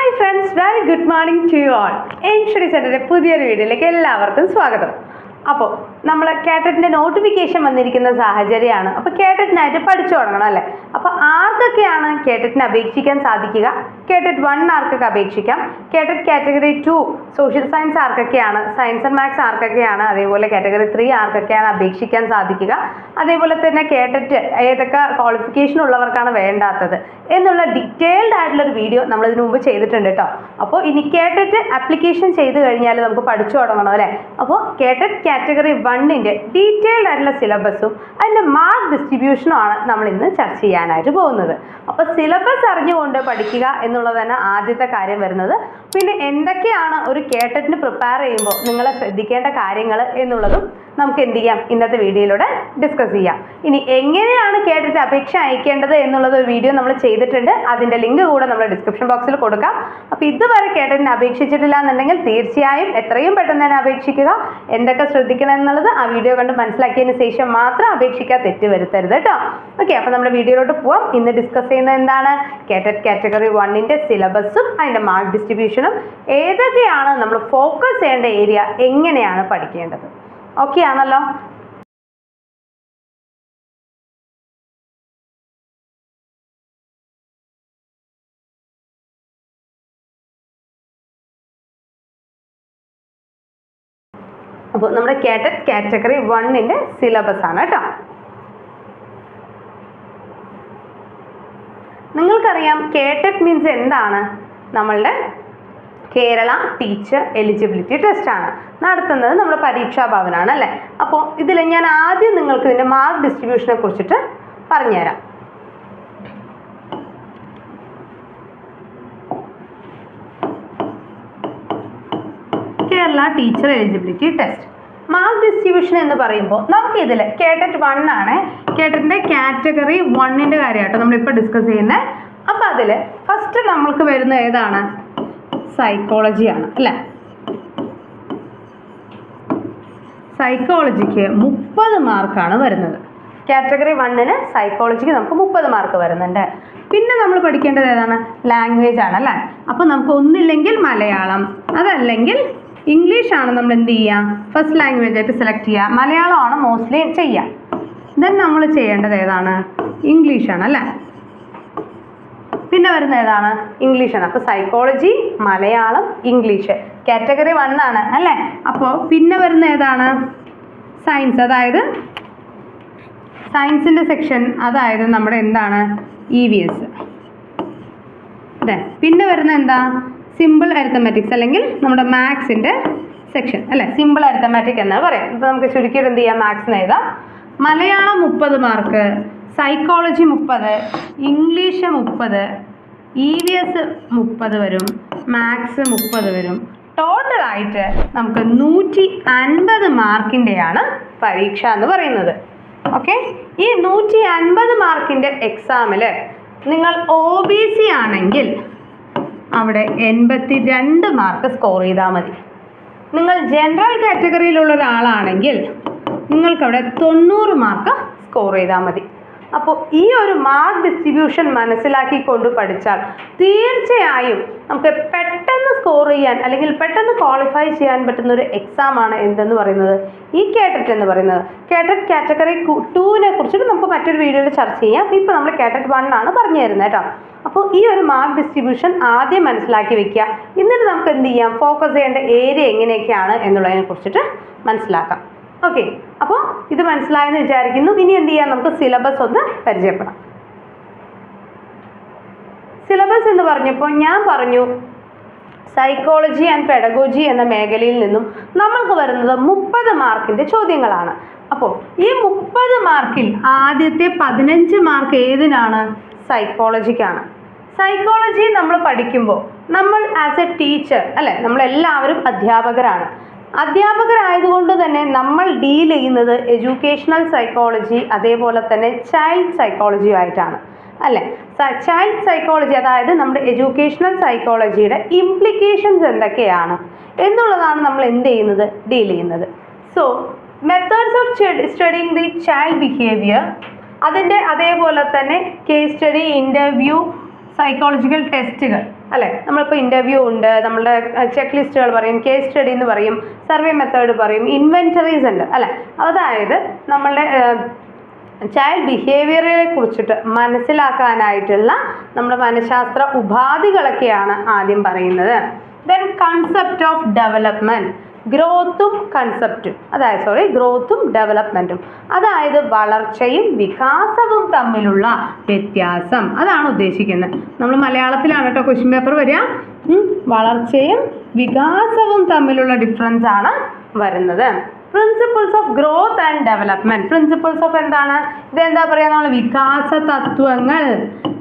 Hi friends, very good morning to you all. എൻഷുറി സെന്ററിന്റെ പുതിയൊരു വീഡിയോയിലേക്ക് എല്ലാവർക്കും സ്വാഗതം. അപ്പോൾ നമ്മൾ കേട്ടറ്റിൻ്റെ നോട്ടിഫിക്കേഷൻ വന്നിരിക്കുന്ന സാഹചര്യമാണ്. അപ്പോൾ കേട്ടറ്റിനായിട്ട് പഠിച്ചു തുടങ്ങണം അല്ലേ? അപ്പോൾ ആർക്കൊക്കെയാണ് കേട്ടറ്റിന് അപേക്ഷിക്കാൻ സാധിക്കുക? കേട്ടറ്റ് 1 ആർക്കൊക്കെ അപേക്ഷിക്കാം? കേട്ടറ്റ് കാറ്റഗറി 2 സോഷ്യൽ സയൻസ് ആർക്കൊക്കെയാണ്? സയൻസ് ആൻഡ് മാത്സ് ആർക്കൊക്കെയാണ്? അതേപോലെ കാറ്റഗറി 3 ആർക്കൊക്കെയാണ് അപേക്ഷിക്കാൻ സാധിക്കുക? അതേപോലെ തന്നെ കേട്ടറ്റ് ഏതൊക്കെ ക്വാളിഫിക്കേഷൻ ഉള്ളവർക്കാണ് വേണ്ടാത്തത് എന്നുള്ള ഡീറ്റെയിൽഡ് ആയിട്ടുള്ളൊരു വീഡിയോ നമ്മൾ ഇതിനു മുമ്പ് ചെയ്തിട്ടുണ്ട് കേട്ടോ. അപ്പോൾ ഇനി കേട്ടറ്റ് ആപ്ലിക്കേഷൻ ചെയ്ത് കഴിഞ്ഞാൽ നമുക്ക് പഠിച്ചു തുടങ്ങണം അല്ലേ? അപ്പോൾ കേട്ടറ്റ് കാറ്റഗറി 1ൻ്റെ ഡീറ്റെയിൽഡ് ആയിട്ടുള്ള സിലബസും അതിൻ്റെ മാർക്ക് ഡിസ്ട്രിബ്യൂഷനും ആണ് നമ്മൾ ഇന്ന് ചർച്ച ചെയ്യാനായിട്ട് പോകുന്നത്. അപ്പോൾ സിലബസ് അറിഞ്ഞുകൊണ്ട് പഠിക്കുക എന്നുള്ളത് തന്നെ ആദ്യത്തെ കാര്യം വരുന്നത്. പിന്നെ എന്തൊക്കെയാണ് ഒരു കേട്ടറ്റിന് പ്രിപ്പയർ ചെയ്യുമ്പോൾ നിങ്ങൾ ശ്രദ്ധിക്കേണ്ട കാര്യങ്ങൾ എന്നുള്ളതും നമുക്ക് എന്ത് ചെയ്യാം, ഇന്നത്തെ വീഡിയോയിലൂടെ ഡിസ്കസ് ചെയ്യാം. ഇനി എങ്ങനെയാണ് കേട്ടറ്റ് അപേക്ഷ അയക്കേണ്ടത് എന്നുള്ളത് ഒരു വീഡിയോ നമ്മൾ ചെയ്തിട്ടുണ്ട്. അതിൻ്റെ ലിങ്ക് കൂടെ നമ്മൾ ഡിസ്ക്രിപ്ഷൻ ബോക്സിൽ കൊടുക്കാം. അപ്പോൾ ഇതുവരെ കേട്ടറ്റിന് അപേക്ഷിച്ചിട്ടില്ല എന്നുണ്ടെങ്കിൽ തീർച്ചയായും എത്രയും പെട്ടെന്ന് തന്നെ അപേക്ഷിക്കുക. എന്തൊക്കെ ശ്രദ്ധിക്കണം എന്നുള്ളത് ആ വീഡിയോ കണ്ട് മനസ്സിലാക്കിയതിന് ശേഷം മാത്രം അപേക്ഷിക്കാൻ തെറ്റ് വരുത്തരുത് കേട്ടോ. ഓക്കെ, അപ്പോൾ നമ്മുടെ വീഡിയോയിലോട്ട് പോവാം. ഇന്ന് ഡിസ്കസ് ചെയ്യുന്നത് എന്താണ്? കേട്ടറ്റ് കാറ്റഗറി 1ൻ്റെ സിലബസും അതിൻ്റെ മാർക്ക് ഡിസ്ട്രിബ്യൂഷനും, ഏതൊക്കെയാണ് നമ്മൾ ഫോക്കസ് ചെയ്യേണ്ട ഏരിയ, എങ്ങനെയാണ് പഠിക്കേണ്ടത്. ഓക്കെ ആണല്ലോ? അപ്പോൾ നമ്മുടെ കേട്ടറ്റ് കാറ്റഗറി 1ൻ്റെ സിലബസ് ആണ് കേട്ടോ. നിങ്ങൾക്കറിയാം കേട്ടറ്റ് മീൻസ് എന്താണ്? നമ്മളുടെ കേരള ടീച്ചർ എലിജിബിലിറ്റി ടെസ്റ്റാണ് നടത്തുന്നത്. നമ്മുടെ പരീക്ഷാ ഭവനാണ് അല്ലേ? അപ്പോൾ ഇതിൽ ഞാൻ ആദ്യം നിങ്ങൾക്ക് ഇതിൻ്റെ മാർക്ക് ഡിസ്ട്രിബ്യൂഷനെ കുറിച്ചിട്ട് പറഞ്ഞുതരാം. Kerala teacher eligibility test mark distribution എന്ന് പറയുമ്പോൾ നമുക്കിതിൽ കേട്ടറ്റ് 1 ആണ്. കേട്ടറ്റിൻ്റെ കാറ്റഗറി 1ൻ്റെ കാര്യമായിട്ടോ നമ്മളിപ്പോൾ ഡിസ്കസ് ചെയ്യുന്നത്. അപ്പോൾ അതിൽ ഫസ്റ്റ് നമ്മൾക്ക് വരുന്ന ഏതാണ്? സൈക്കോളജിയാണ് അല്ലേ? സൈക്കോളജിക്ക് 30 മാർക്കാണ് വരുന്നത്. കാറ്റഗറി 1ന് സൈക്കോളജിക്ക് നമുക്ക് 30 മാർക്ക് വരുന്നുണ്ട്. പിന്നെ നമ്മൾ പഠിക്കേണ്ടത് ഏതാണ്? ലാംഗ്വേജ് ആണ് അല്ലേ? അപ്പോൾ നമുക്ക് ഒന്നില്ലെങ്കിൽ മലയാളം, അതല്ലെങ്കിൽ ഇംഗ്ലീഷാണ് നമ്മൾ എന്ത് ചെയ്യുക, ഫസ്റ്റ് ലാംഗ്വേജ് ആയിട്ട് സെലക്ട് ചെയ്യുക. മലയാളമാണ് മോസ്റ്റ്ലി ചെയ്യുക. ദെൻ നമ്മൾ ചെയ്യേണ്ടത് ഏതാണ്? ഇംഗ്ലീഷാണ് അല്ലേ? പിന്നെ വരുന്ന ഏതാണ്? ഇംഗ്ലീഷാണ്. അപ്പോൾ സൈക്കോളജി, മലയാളം, ഇംഗ്ലീഷ് കാറ്റഗറി 1 ആണ് അല്ലേ? അപ്പോൾ പിന്നെ വരുന്ന ഏതാണ്? സയൻസ്, അതായത് സയൻസിൻ്റെ സെക്ഷൻ, അതായത് നമ്മുടെ എന്താണ്? EVS. അതെ. പിന്നെ വരുന്ന എന്താ? സിമ്പിൾ അരിത്തമാറ്റിക്സ് അല്ലെങ്കിൽ നമ്മുടെ മാത്സിൻ്റെ സെക്ഷൻ അല്ലേ? സിമ്പിൾ അരിത്തമാറ്റിക് എന്നാണ് പറയാം. ഇപ്പോൾ നമുക്ക് ചുരുക്കിയിട്ട് എന്ത് ചെയ്യാം? മാത്സിന് എഴുതാം. Malayalam 30 mark, psychology 30, English 30, EVS 30 വരും, മാത്സ് 30 വരും. ടോട്ടലായിട്ട് നമുക്ക് 150 മാർക്കിൻ്റെയാണ് പരീക്ഷ എന്ന് പറയുന്നത്. ഓക്കെ, ഈ 150 മാർക്കിൻ്റെ എക്സാമിൽ നിങ്ങൾ OBC ആണെങ്കിൽ അവിടെ 82 മാർക്ക് സ്കോർ ചെയ്താൽ മതി. നിങ്ങൾ ജനറൽ കാറ്റഗറിയിലുള്ള ഒരാളാണെങ്കിൽ നിങ്ങൾക്കവിടെ 90 മാർക്ക് സ്കോർ ചെയ്താൽ മതി. അപ്പോൾ ഈ ഒരു മാർക്ക് ഡിസ്ട്രിബ്യൂഷൻ മനസ്സിലാക്കിക്കൊണ്ട് പഠിച്ചാൽ തീർച്ചയായും നമുക്ക് പെട്ടെന്ന് സ്കോർ ചെയ്യാൻ അല്ലെങ്കിൽ പെട്ടെന്ന് ക്വാളിഫൈ ചെയ്യാൻ പറ്റുന്ന ഒരു എക്സാമാണ് എന്തെന്ന് പറയുന്നത്, ഈ കേട്ടറ്റ് എന്ന് പറയുന്നത്. കേട്ടറ്റ് കാറ്റഗറി 2നെ കുറിച്ചിട്ട് നമുക്ക് മറ്റൊരു വീഡിയോയിൽ ചർച്ച ചെയ്യാം. ഇപ്പോൾ നമ്മൾ കേട്ടറ്റ് 1 ആണ് പറഞ്ഞു തരുന്നത് കേട്ടോ. അപ്പോൾ ഈ ഒരു മാർക്ക് ഡിസ്ട്രിബ്യൂഷൻ ആദ്യം മനസ്സിലാക്കി വെക്കുക. എന്നിട്ട് നമുക്ക് എന്ത് ചെയ്യാം, ഫോക്കസ് ചെയ്യേണ്ട ഏരിയ എങ്ങനെയൊക്കെയാണ് എന്നുള്ളതിനെ കുറിച്ചിട്ട് മനസ്സിലാക്കാം. ഓക്കെ, അപ്പോൾ ഇത് മനസ്സിലായെന്ന് വിചാരിക്കുന്നു. ഇനി എന്ത് ചെയ്യാം, നമുക്ക് സിലബസ് ഒന്ന് പരിചയപ്പെടാം. സിലബസ് എന്ന് പറഞ്ഞപ്പോൾ ഞാൻ പറഞ്ഞു സൈക്കോളജി ആൻഡ് പെഡഗോജി എന്ന മേഖലയിൽ നിന്നും നമ്മൾക്ക് വരുന്നത് 30 മാർക്കിൻ്റെ ചോദ്യങ്ങളാണ്. അപ്പോൾ ഈ 30 മാർക്കിൽ ആദ്യത്തെ 15 മാർക്ക് ഏതിനാണ്? സൈക്കോളജിക്കാണ്. സൈക്കോളജി നമ്മൾ പഠിക്കുമ്പോൾ നമ്മൾ ആസ് എ ടീച്ചർ അല്ലേ, നമ്മളെല്ലാവരും അധ്യാപകരാണ്. അധ്യാപകരായതുകൊണ്ട് തന്നെ നമ്മൾ ഡീൽ ചെയ്യുന്നത് എഡ്യൂക്കേഷണൽ സൈക്കോളജി, അതേപോലെ തന്നെ ചൈൽഡ് സൈക്കോളജിയും ആയിട്ടാണ് അല്ലേ? ചൈൽഡ് സൈക്കോളജി, അതായത് നമ്മുടെ എഡ്യൂക്കേഷണൽ സൈക്കോളജിയുടെ ഇംപ്ലിക്കേഷൻസ് എന്തൊക്കെയാണ് എന്നുള്ളതാണ് നമ്മൾ എന്ത് ചെയ്യുന്നത്, ഡീൽ ചെയ്യുന്നത്. So methods of studying the child behaviour, അതിൻ്റെ അതേപോലെ തന്നെ കേസ് സ്റ്റഡി, ഇൻ്റർവ്യൂ, സൈക്കോളജിക്കൽ ടെസ്റ്റുകൾ അല്ലേ? നമ്മളിപ്പോൾ ഇൻ്റർവ്യൂ ഉണ്ട്, നമ്മളുടെ ചെക്ക് ലിസ്റ്റുകൾ പറയും, കേസ് സ്റ്റഡി എന്ന് പറയും, സർവേ മെത്തേഡ് പറയും, ഇൻവെൻറ്ററീസ് ഉണ്ട് അല്ലേ? അതായത് നമ്മളുടെ ചൈൽഡ് ബിഹേവിയറെ കുറിച്ചിട്ട് മനസ്സിലാക്കാനായിട്ടുള്ള നമ്മുടെ മനഃശാസ്ത്ര ഉപാധികളൊക്കെയാണ് ആദ്യം പറയുന്നത്. ദെൻ കൺസെപ്റ്റ് ഓഫ് ഡെവലപ്മെൻറ്റ്, ഗ്രോത്തും കൺസെപ്റ്റും, ഗ്രോത്തും ഡെവലപ്മെൻറ്റും, അതായത് വളർച്ചയും വികാസവും തമ്മിലുള്ള വ്യത്യാസം, അതാണ് ഉദ്ദേശിക്കുന്നത്. നമ്മൾ മലയാളത്തിലാണ് കേട്ടോ ക്വസ്റ്റ്യൻ പേപ്പർ വരിക. വളർച്ചയും വികാസവും തമ്മിലുള്ള ഡിഫറൻസ് ആണ് വരുന്നത്. Principles of growth and development, principles of എന്താണ്, ഇതെന്താ പറയുക, നമ്മൾ വികാസ തത്വങ്ങൾ.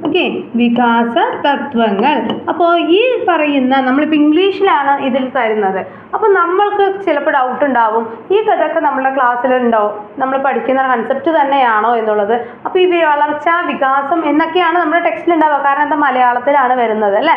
ഓക്കെ, വികാസ തത്വങ്ങൾ. അപ്പോൾ ഈ പറയുന്ന, നമ്മളിപ്പോൾ ഇംഗ്ലീഷിലാണ് ഇതിൽ തരുന്നത്, അപ്പോൾ നമ്മൾക്ക് ചിലപ്പോൾ ഡൗട്ട് ഉണ്ടാവും, ഈ കഥയൊക്കെ നമ്മുടെ ക്ലാസ്സിലുണ്ടോ, നമ്മൾ പഠിക്കുന്ന കൺസെപ്റ്റ് തന്നെയാണോ എന്നുള്ളത്. അപ്പോൾ ഈ വളർച്ച, വികാസം എന്നൊക്കെയാണ് നമ്മുടെ ടെക്സ്റ്റിൽ ഉണ്ടാവുക, കാരണം എന്താ, മലയാളത്തിലാണ് വരുന്നത് അല്ലേ?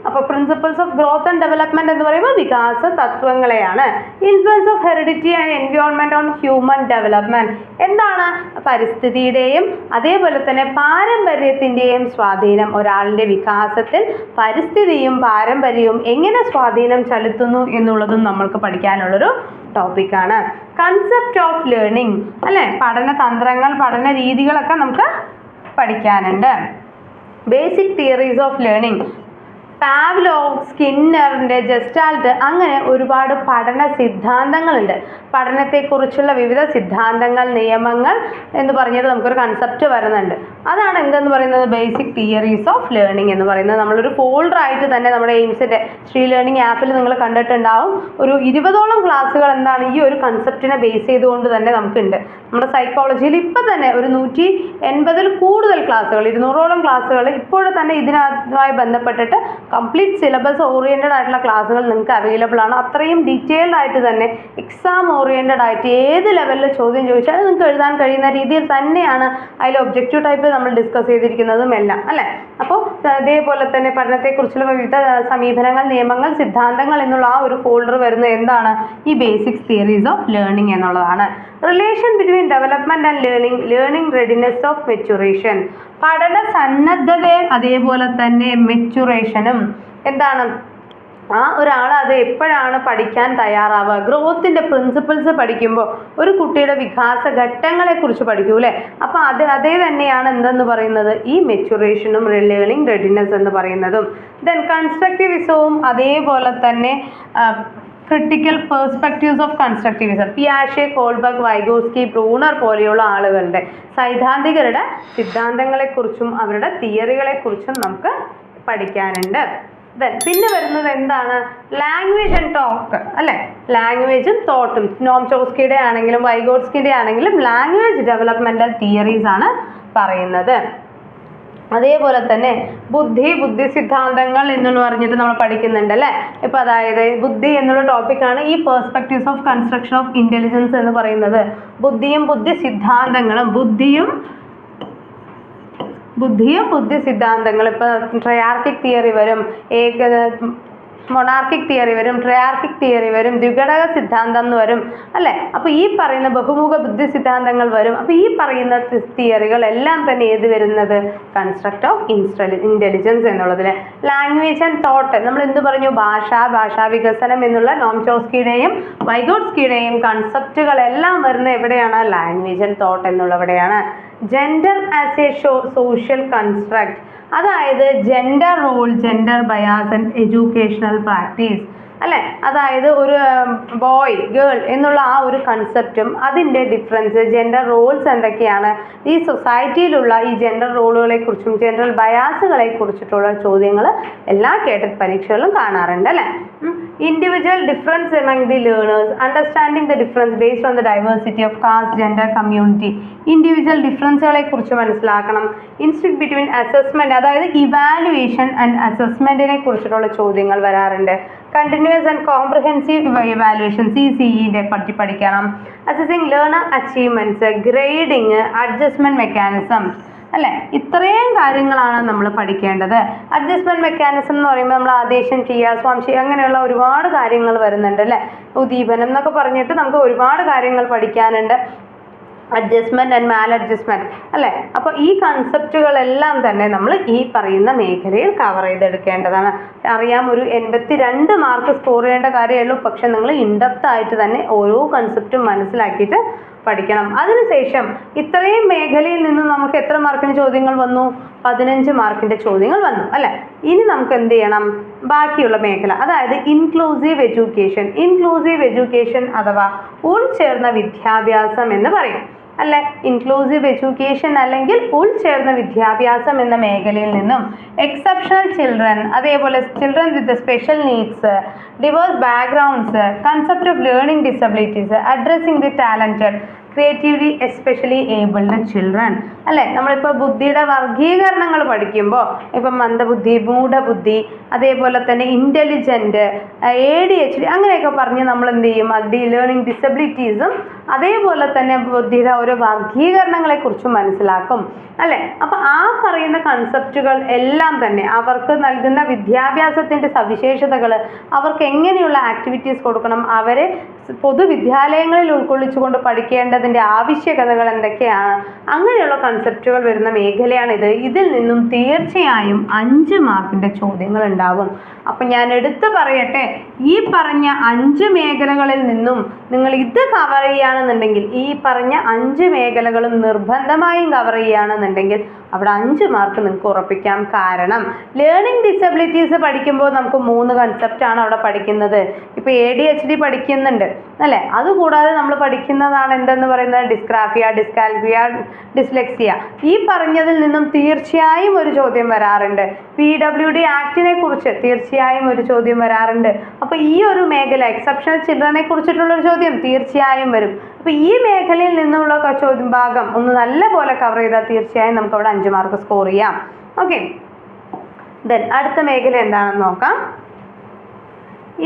അപ്പോൾ principles of growth and development എന്ന് പറയുമ്പോൾ വികാസ തത്വങ്ങളെയാണ്. Influence of heredity and environment on human development, എന്താണ്, പരിസ്ഥിതിയുടെയും അതേപോലെ തന്നെ പാരമ്പര്യത്തിൻ്റെയും സ്വാധീനം. ഒരാളുടെ വികാസത്തിൽ പരിസ്ഥിതിയും പാരമ്പര്യവും എങ്ങനെ സ്വാധീനം ചെലുത്തുന്നു എന്നുള്ളതും നമ്മൾക്ക് പഠിക്കാനുള്ളൊരു ടോപ്പിക്കാണ്. കൺസെപ്റ്റ് ഓഫ് ലേണിംഗ് അല്ലേ? പഠന തന്ത്രങ്ങൾ, പഠന രീതികളൊക്കെ നമുക്ക് പഠിക്കാനുണ്ട്. Basic theories of learning, Pavlov, സ്കിന്നറിൻ്റെ ജസ്റ്റാൾട്ട്, അങ്ങനെ ഒരുപാട് പഠന സിദ്ധാന്തങ്ങളുണ്ട്. പഠനത്തെക്കുറിച്ചുള്ള വിവിധ സിദ്ധാന്തങ്ങൾ, നിയമങ്ങൾ എന്ന് പറഞ്ഞിട്ട് നമുക്കൊരു കൺസെപ്റ്റ് വരുന്നുണ്ട്. അതാണ് എന്തെന്ന് പറയുന്നത്, ബേസിക് തിയറീസ് ഓഫ് ലേണിംഗ് എന്ന് പറയുന്നത്. നമ്മളൊരു ഫോൾഡറായിട്ട് തന്നെ നമ്മുടെ എയിംസിൻ്റെ ശ്രീ ലേണിംഗ് ആപ്പിൽ നിങ്ങൾ കണ്ടിട്ടുണ്ടാവും. ഒരു 20ഓളം ക്ലാസ്സുകൾ എന്താണ് ഈ ഒരു കൺസെപ്റ്റിനെ ബേസ് ചെയ്തുകൊണ്ട് തന്നെ നമുക്കുണ്ട്. നമ്മുടെ സൈക്കോളജിയിൽ ഇപ്പം തന്നെ ഒരു 180-ൽ കൂടുതൽ ക്ലാസ്സുകൾ, 200ഓളം ക്ലാസ്സുകൾ ഇപ്പോഴും തന്നെ ഇതിനുമായി ബന്ധപ്പെട്ടിട്ട് കംപ്ലീറ്റ് സിലബസ് ഓറിയൻറ്റഡ് ആയിട്ടുള്ള ക്ലാസ്സുകൾ നിങ്ങൾക്ക് അവൈലബിൾ ആണ്. അത്രയും ഡീറ്റെയിൽഡ് ആയിട്ട് തന്നെ എക്സാം ഓറിയൻറ്റഡ് ആയിട്ട് ഏത് ലെവലിൽ ചോദ്യം ചോദിച്ചാൽ നിങ്ങൾക്ക് എഴുതാൻ കഴിയുന്ന രീതിയിൽ തന്നെയാണ് അതിൽ ഒബ്ജക്റ്റീവ് ടൈപ്പ് നമ്മൾ ഡിസ്കസ് ചെയ്തിരിക്കുന്നതും എല്ലാം അല്ലേ? അപ്പോൾ അതേപോലെ തന്നെ പഠനത്തെക്കുറിച്ചുള്ള വിവിധ സമീപനങ്ങൾ, നിയമങ്ങൾ, സിദ്ധാന്തങ്ങൾ എന്നുള്ള ആ ഒരു ഫോൾഡർ വരുന്നത് എന്താണ്, ഈ ബേസിക്സ് തിയറീസ് ഓഫ് ലേണിംഗ് എന്നുള്ളതാണ്. Relation between development and learning, learning readiness of maturation, പഠന സന്നദ്ധതയും അതേപോലെ തന്നെ മെച്ചുറേഷനും എന്താണ്, ആ ഒരാൾ അത് എപ്പോഴാണ് പഠിക്കാൻ തയ്യാറാവുക. ഗ്രോത്തിൻ്റെ പ്രിൻസിപ്പിൾസ് പഠിക്കുമ്പോൾ ഒരു കുട്ടിയുടെ വികാസ ഘട്ടങ്ങളെക്കുറിച്ച് പഠിക്കൂ അല്ലേ? അപ്പോൾ അതേ തന്നെയാണ് എന്തെന്ന് പറയുന്നത്, ഈ മെച്ചുറേഷനും ലേണിംഗ് റെഡിനെസ് എന്ന് പറയുന്നതും. ദെൻ കൺസ്ട്രക്റ്റിവിസവും അതേപോലെ തന്നെ ക്രിട്ടിക്കൽ പേഴ്സ്പെക്റ്റീവ്സ് ഓഫ് കൺസ്ട്രക്റ്റിവിസം, പിയാഷെ, കോൾബർഗ്, വൈഗോട്സ്കി, ബ്രൂണർ പോലെയുള്ള ആളുകളുടെ സൈദ്ധാന്തികരുടെ സിദ്ധാന്തങ്ങളെക്കുറിച്ചും അവരുടെ തിയറികളെക്കുറിച്ചും നമുക്ക് പഠിക്കാനുണ്ട്. പിന്നെ വരുന്നത് എന്താണ്, ലാംഗ്വേജ് ആൻഡ് ടോക്ക് അല്ലേ? ലാംഗ്വേജും തോട്ടും, നോം ചോസ്കിയുടെ ആണെങ്കിലും വൈഗോട്സ്കിയുടെ ആണെങ്കിലും ലാംഗ്വേജ് ഡെവലപ്മെൻറ്റൽ തിയറീസ് ആണ് പറയുന്നത്. അതേപോലെ തന്നെ ബുദ്ധി സിദ്ധാന്തങ്ങൾ എന്ന് പറഞ്ഞിട്ട് നമ്മൾ പഠിക്കുന്നുണ്ട് അല്ലേ? ഇപ്പോൾ അതായത് ബുദ്ധി എന്നുള്ള ടോപ്പിക്കാണ് ഈ perspectives of construction of intelligence എന്ന് പറയുന്നത്. ബുദ്ധിയും ബുദ്ധി സിദ്ധാന്തങ്ങളും, ബുദ്ധി സിദ്ധാന്തങ്ങൾ, ഇപ്പോൾ ട്രയാർക്കിക് തിയറി വരും, മൊണാർക്കിക് തിയറി വരും, ട്രയാർക്കിക് തിയറി വരും, ദ്വിഘടക സിദ്ധാന്തം എന്ന് വരും അല്ലേ? അപ്പോൾ ഈ പറയുന്ന ബഹുമുഖ ബുദ്ധി സിദ്ധാന്തങ്ങൾ വരും. അപ്പോൾ ഈ പറയുന്ന തിയറികൾ എല്ലാം തന്നെ ഏത് വരുന്നത്, കൺസ്ട്രക്റ്റ് ഓഫ് ഇൻ്റലിജൻസ് എന്നുള്ളതിൽ. ലാംഗ്വേജ് ആൻഡ് തോട്ട്, നമ്മൾ എന്ത് പറഞ്ഞു, ഭാഷാ വികസനം എന്നുള്ള നോം ചോസ്കിയുടെയും വൈഗോട്സ്കിയുടെയും കൺസെപ്റ്റുകളെല്ലാം വരുന്നത് എവിടെയാണ്, ലാംഗ്വേജ് ആൻഡ് തോട്ട് എന്നുള്ളവിടെയാണ്. Gender as a social construct, അതായത് gender role, gender bias and educational practice അല്ലേ? അതായത് ഒരു ബോയ് ഗേൾ എന്നുള്ള ആ ഒരു കൺസെപ്റ്റും അതിൻ്റെ ഡിഫറൻസ്, ജെൻഡർ റോൾസ് എന്തൊക്കെയാണ്, ഈ സൊസൈറ്റിയിലുള്ള ഈ ജെൻഡർ റോളുകളെക്കുറിച്ചും ജെൻഡർ ബയാസുകളെ കുറിച്ചിട്ടുള്ള ചോദ്യങ്ങൾ എല്ലാ കേട്ടറ്റ് പരീക്ഷകളിലും കാണാറുണ്ട് അല്ലേ? Individual difference among the learners, understanding the difference based on the diversity of caste, gender, community. Individual ഡിഫറൻസുകളെ കുറിച്ച് മനസ്സിലാക്കണം. ഇൻസ്റ്റിറ്റ്യൂട്ട് ബിറ്റ്വീൻ അസസ്മെൻറ്റ്, അതായത് ഇവാലുവേഷൻ ആൻഡ് അസസ്മെൻറ്റിനെ കുറിച്ചിട്ടുള്ള ചോദ്യങ്ങൾ വരാറുണ്ട്. കണ്ടിന്യൂസ് ആൻഡ് കോംപ്രിഹെൻസീവ് ഇവാലുവേഷൻ, CCEൻ്റെ പറ്റി പഠിക്കണം. Assessing learner achievements, grading, adjustment mechanism അല്ലേ? ഇത്രയും കാര്യങ്ങളാണ് നമ്മൾ പഠിക്കേണ്ടത്. അഡ്ജസ്റ്റ്മെൻറ്റ് മെക്കാനിസം എന്ന് പറയുമ്പോൾ നമ്മൾ ആദേശം ചെയ്യുക, സ്വാംശം, അങ്ങനെയുള്ള ഒരുപാട് കാര്യങ്ങൾ വരുന്നുണ്ട് അല്ലേ? ഉദ്ദീപനം എന്നൊക്കെ പറഞ്ഞിട്ട് നമുക്ക് ഒരുപാട് കാര്യങ്ങൾ പഠിക്കാനുണ്ട്. അഡ്ജസ്റ്റ്മെൻറ്റ് ആൻഡ് മാൽ അഡ്ജസ്റ്റ്മെൻറ്റ് അല്ലേ. അപ്പോൾ ഈ കൺസെപ്റ്റുകളെല്ലാം തന്നെ നമ്മൾ ഈ പറയുന്ന മേഖലയിൽ കവർ ചെയ്തെടുക്കേണ്ടതാണ്. അറിയാം, ഒരു 82 മാർക്ക് സ്കോർ ചെയ്യേണ്ട കാര്യമുള്ളൂ. പക്ഷെ നിങ്ങൾ ഇൻഡെപ്ത് ആയിട്ട് തന്നെ ഓരോ കൺസെപ്റ്റും മനസ്സിലാക്കിയിട്ട് പഠിക്കണം. അതിനുശേഷം ഇത്രയും മേഖലയിൽ നിന്നും നമുക്ക് എത്ര മാർക്കിന് ചോദ്യങ്ങൾ വന്നു? 15 മാർക്കിൻ്റെ ചോദ്യങ്ങൾ വന്നു അല്ലേ. ഇനി നമുക്ക് എന്ത് ചെയ്യണം? ബാക്കിയുള്ള മേഖല, അതായത് ഇൻക്ലൂസീവ് എഡ്യൂക്കേഷൻ അഥവാ ഉൾച്ചേർന്ന വിദ്യാഭ്യാസം എന്ന് പറയും അല്ലെ. ഇൻക്ലൂസീവ് എഡ്യൂക്കേഷൻ അല്ലെങ്കിൽ ഉൾച്ചേർന്ന വിദ്യാഭ്യാസം എന്ന മേഖലയിൽ നിന്നും എക്സെപ്ഷണൽ ചിൽഡ്രൻ, അതേപോലെ children with special needs, divorce backgrounds, concept of learning disabilities, addressing the talented, creatively especially abled children അല്ലേ. നമ്മളിപ്പോൾ ബുദ്ധിയുടെ വർഗീകരണങ്ങൾ പഠിക്കുമ്പോൾ ഇപ്പം മന്ദബുദ്ധി, മൂഢബുദ്ധി, അതേപോലെ തന്നെ ഇൻ്റലിജൻറ്റ്, ADHD അങ്ങനെയൊക്കെ പറഞ്ഞ് നമ്മൾ എന്ത് ചെയ്യും? ലേണിംഗ് ഡിസബിലിറ്റീസും അതേപോലെ തന്നെ ബുദ്ധിയുടെ ഓരോ വർഗീകരണങ്ങളെക്കുറിച്ചും മനസ്സിലാക്കും അല്ലേ. അപ്പോൾ ആ പറയുന്ന കൺസെപ്റ്റുകൾ എല്ലാം തന്നെ അവർക്ക് നൽകുന്ന വിദ്യാഭ്യാസത്തിൻ്റെ സവിശേഷതകൾ, അവർക്ക് എങ്ങനെയുള്ള ആക്ടിവിറ്റീസ് കൊടുക്കണം, അവരെ പൊതുവിദ്യാലയങ്ങളിൽ ഉൾക്കൊള്ളിച്ചുകൊണ്ട് പഠിക്കേണ്ടതിൻ്റെ ആവശ്യകതകൾ എന്തൊക്കെയാണ്, അങ്ങനെയുള്ള കൺസെപ്റ്റുകൾ വരുന്ന മേഖലയാണിത്. ഇതിൽ നിന്നും തീർച്ചയായും 5 മാർക്കിൻ്റെ ചോദ്യങ്ങൾ ഉണ്ടാകും. അപ്പം ഞാൻ എടുത്തു പറയട്ടെ, ഈ പറഞ്ഞ 5 മേഖലകളിൽ നിന്നും നിങ്ങൾ ഇത് കവർ ചെയ്യുകയാണെന്നുണ്ടെങ്കിൽ, ഈ പറഞ്ഞ 5 മേഖലകളും നിർബന്ധമായും കവർ ചെയ്യുകയാണെന്നുണ്ടെങ്കിൽ അവിടെ 5 മാർക്ക് നിങ്ങൾക്ക് ഉറപ്പിക്കാം. കാരണം ലേണിംഗ് ഡിസബിലിറ്റീസ് പഠിക്കുമ്പോൾ നമുക്ക് 3 കൺസെപ്റ്റാണ് അവിടെ പഠിക്കുന്നത്. ഇപ്പോൾ ADHD പഠിക്കുന്നുണ്ട് അല്ലേ. അതുകൂടാതെ നമ്മൾ പഠിക്കുന്നതാണ് എന്തെന്ന് പറയുന്നത്? Dysgraphia, dyscalculia, dyslexia. ഈ പറഞ്ഞതിൽ നിന്നും തീർച്ചയായും ഒരു ചോദ്യം വരാറുണ്ട്. PWD ആക്ടിനെ കുറിച്ച് തീർച്ചയായും ഒരു ചോദ്യം വരാറുണ്ട്. അപ്പോൾ ഈ ഒരു മേഖല, എക്സെപ്ഷണൽ ചിൽഡ്രനെ കുറിച്ചിട്ടുള്ളൊരു ചോദ്യം തീർച്ചയായും വരും. അപ്പോൾ ഈ മേഖലയിൽ നിന്നുള്ള ചോദ്യം ഭാഗം ഒന്ന് നല്ല പോലെ കവർ ചെയ്താൽ തീർച്ചയായും നമുക്ക് അവിടെ 5 മാർക്ക് സ്കോർ ചെയ്യാം. ഓക്കെ, ദെൻ അടുത്ത മേഖല എന്താണെന്ന് നോക്കാം.